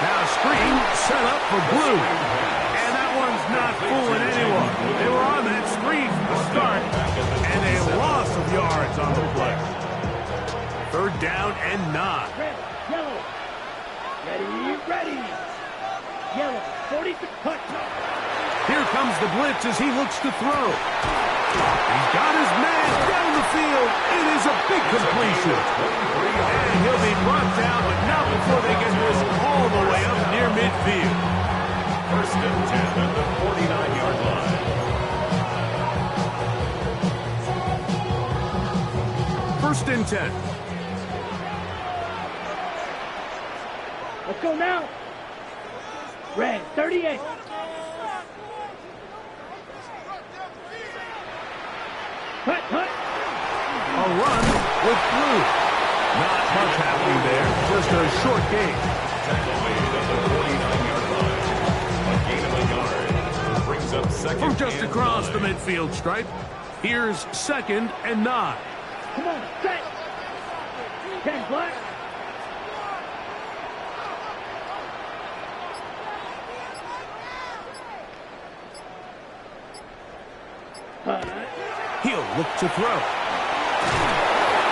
Now a screen set up for Blue. And that one's not fooling anyone. They were on that screen from the start, and a loss of yards on the play. Third down and 9. Red, yellow. Ready. Yellow, 46, touch. Here comes the blitz as he looks to throw. He's got his man down the field. It is a big completion. And he'll be brought down, but not before they get this all the way up near midfield. First and 10 at the 49-yard line. First and 10. Let's go now. Red, 38. Cut. A run with Blue. Not much happening there. Just a short game. Tackle made at the 49-yard line. A gain of a yard. Brings up second. From just and across 9. the midfield stripe, here's second and 9. Come on, set. 10 black. He'll look to throw.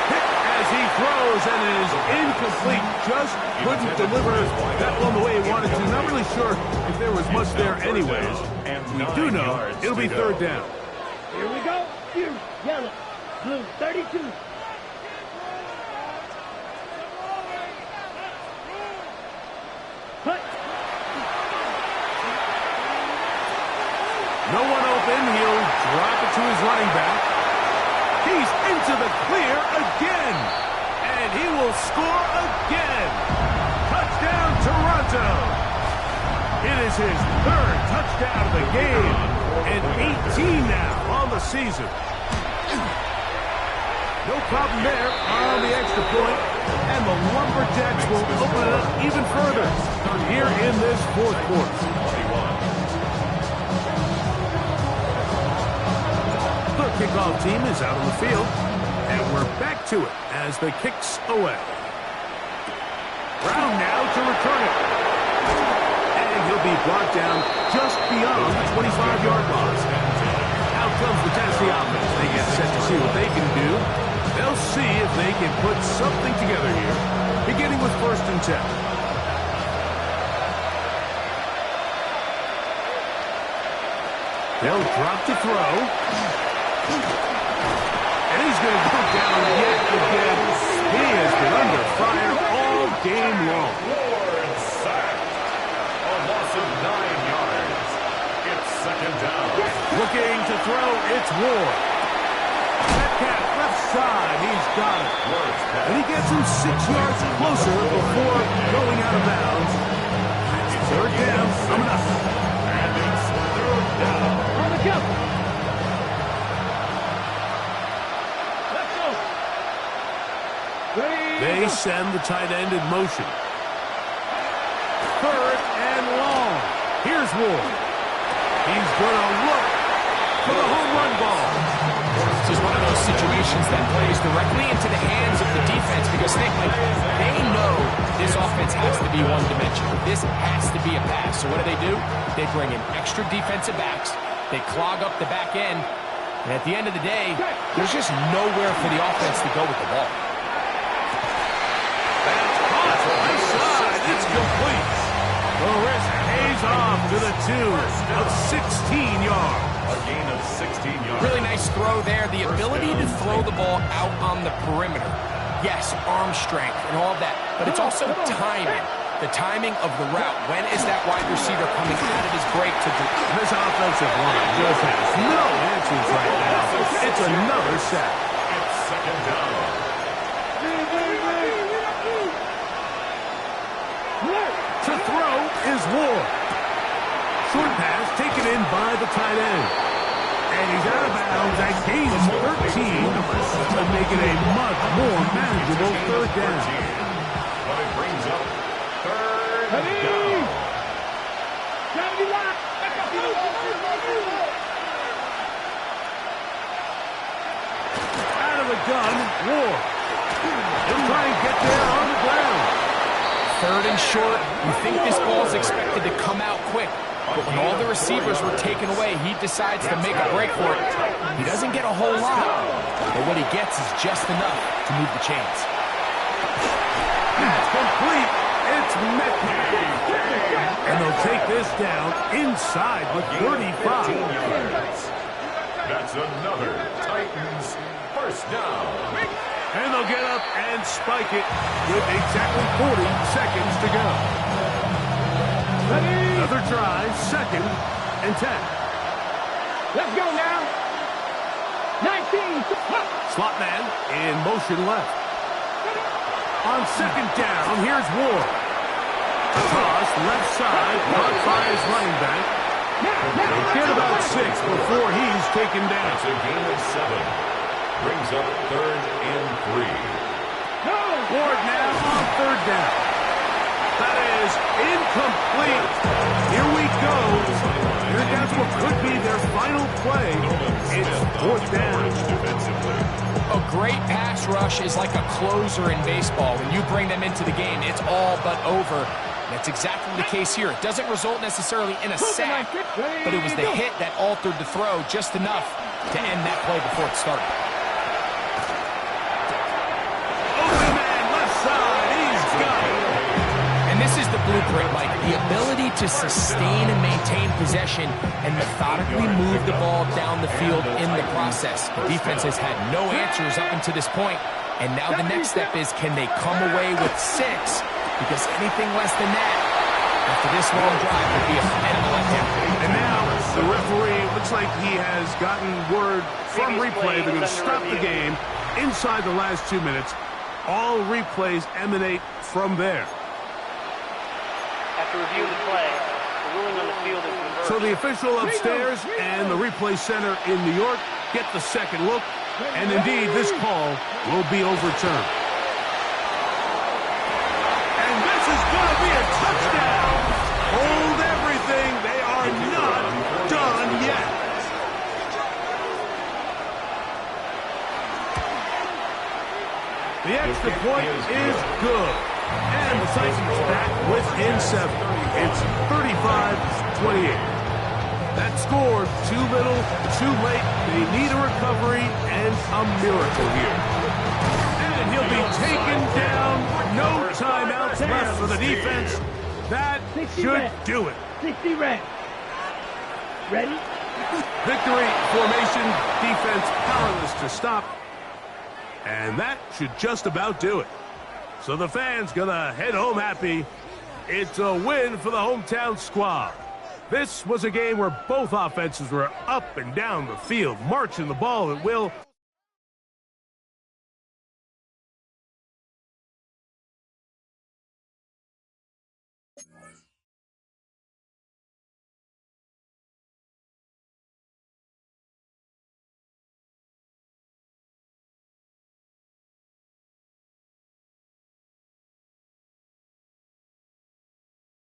Hit as he throws, and it is incomplete. Just couldn't deliver that one the way he wanted to. Not really sure if there was much there anyways. We do know it'll be third down. Here we go. Here, yellow, blue, 32. Cut. No one open. He'll drop it to his running back. He's into the clear again. And he will score again. Touchdown, Toronto. It is his third touchdown of the game, and 18 now on the season. No problem there on the extra point, and the Lumberjacks will open it up even further here in this fourth quarter. The kickoff team is out on the field, and we're back to it as the kick's away. Brown now to return it. And he'll be brought down just beyond the 25-yard line. Out comes the Tennessee offense. They get set to see what they can do. They'll see if they can put something together here, beginning with 1st and 10. They'll drop to throw. And he's going to go down yet again. He has been under fire all game long. Ward sacked. A loss of 9 yards. It's 2nd down. Looking to throw, it's Ward. Metcalf left side, he's got it. And he gets him 6 yards closer before going out of bounds. It's 3rd down, coming up. And it's 3rd down. On the jump. Let's go. They send the tight end in motion. 3rd and long. Here's Ward. He's going to look for the home run ball. This is one of those situations that plays directly into the hands of the defense because they know this offense has to be one-dimensional. This has to be a pass. So what do? They bring in extra defensive backs. They clog up the back end. And at the end of the day, there's just nowhere for the offense to go with the ball. That's caught. Right side. It's complete. The wrist pays off to the tune of 16 yards. A gain of 16 yards. Really nice throw there. The ability to throw the ball out on the perimeter. Yes, arm strength and all of that. But it's also timing. The timing of the route. When is that wide receiver coming out of his break to do? This offensive line just has no answers right now. It's another sack. It's 2nd down. To throw is Ward. Short pass taken in by the tight end. And he's out of bounds at gain of 13 to make it a much more manageable 3rd down. But it brings up 3rd down. Out of the gun, Ward. He'll try and get there on the ground. 3rd and short. You think this ball's expected to come out quick. But when all the receivers were taken away, he decides to make a break for it. He doesn't get a whole lot, but what he gets is just enough to move the chains. It's complete. It's Metcalf. And they'll take this down inside the 35. That's another Titans 1st down. And they'll get up and spike it with exactly 40 seconds to go. Another try, 2nd and 10. Let's go now. 19. Slot man in motion left. On 2nd down, here's Ward. Across left side, caught by his running back. They'll get about 6 before he's taken down. It's a gain of 7. Brings up 3rd and 3. Ward now on 3rd down. That is incomplete. Here we go. Here that's what could be their final play. It's 4th down. A great pass rush is like a closer in baseball. When you bring them into the game, it's all but over. That's exactly the case here. It doesn't result necessarily in a sack, but it was the hit that altered the throw just enough to end that play before it started. Open man, left side, he's got it. And this is the blueprint, Mike. The ability to sustain and maintain possession and methodically move the ball down the field in the process. The defense has had no answers up until this point, and now the next step is, can they come away with 6? Because anything less than that, after this long drive, would be a fundamental letdown. And now the referee looks like he has gotten word from replay they're going to stop the game inside the last 2 minutes. All replays emanate from there. After reviewing the play, the ruling on the field is reversed. So the official upstairs and the replay center in New York get the second look, and indeed this call will be overturned. And this is going to be a touchdown. Hold everything. They are not done yet. The extra point is good. And the Titans back within 7. It's 35-28. That score, too little, too late. They need a recovery and a miracle here. And he'll be taken down. No timeouts left for the defense. That should do it. 60 red. Ready? Victory formation, defense powerless to stop. And that should just about do it. So the fans gonna head home happy. It's a win for the hometown squad. This was a game where both offenses were up and down the field, marching the ball at will.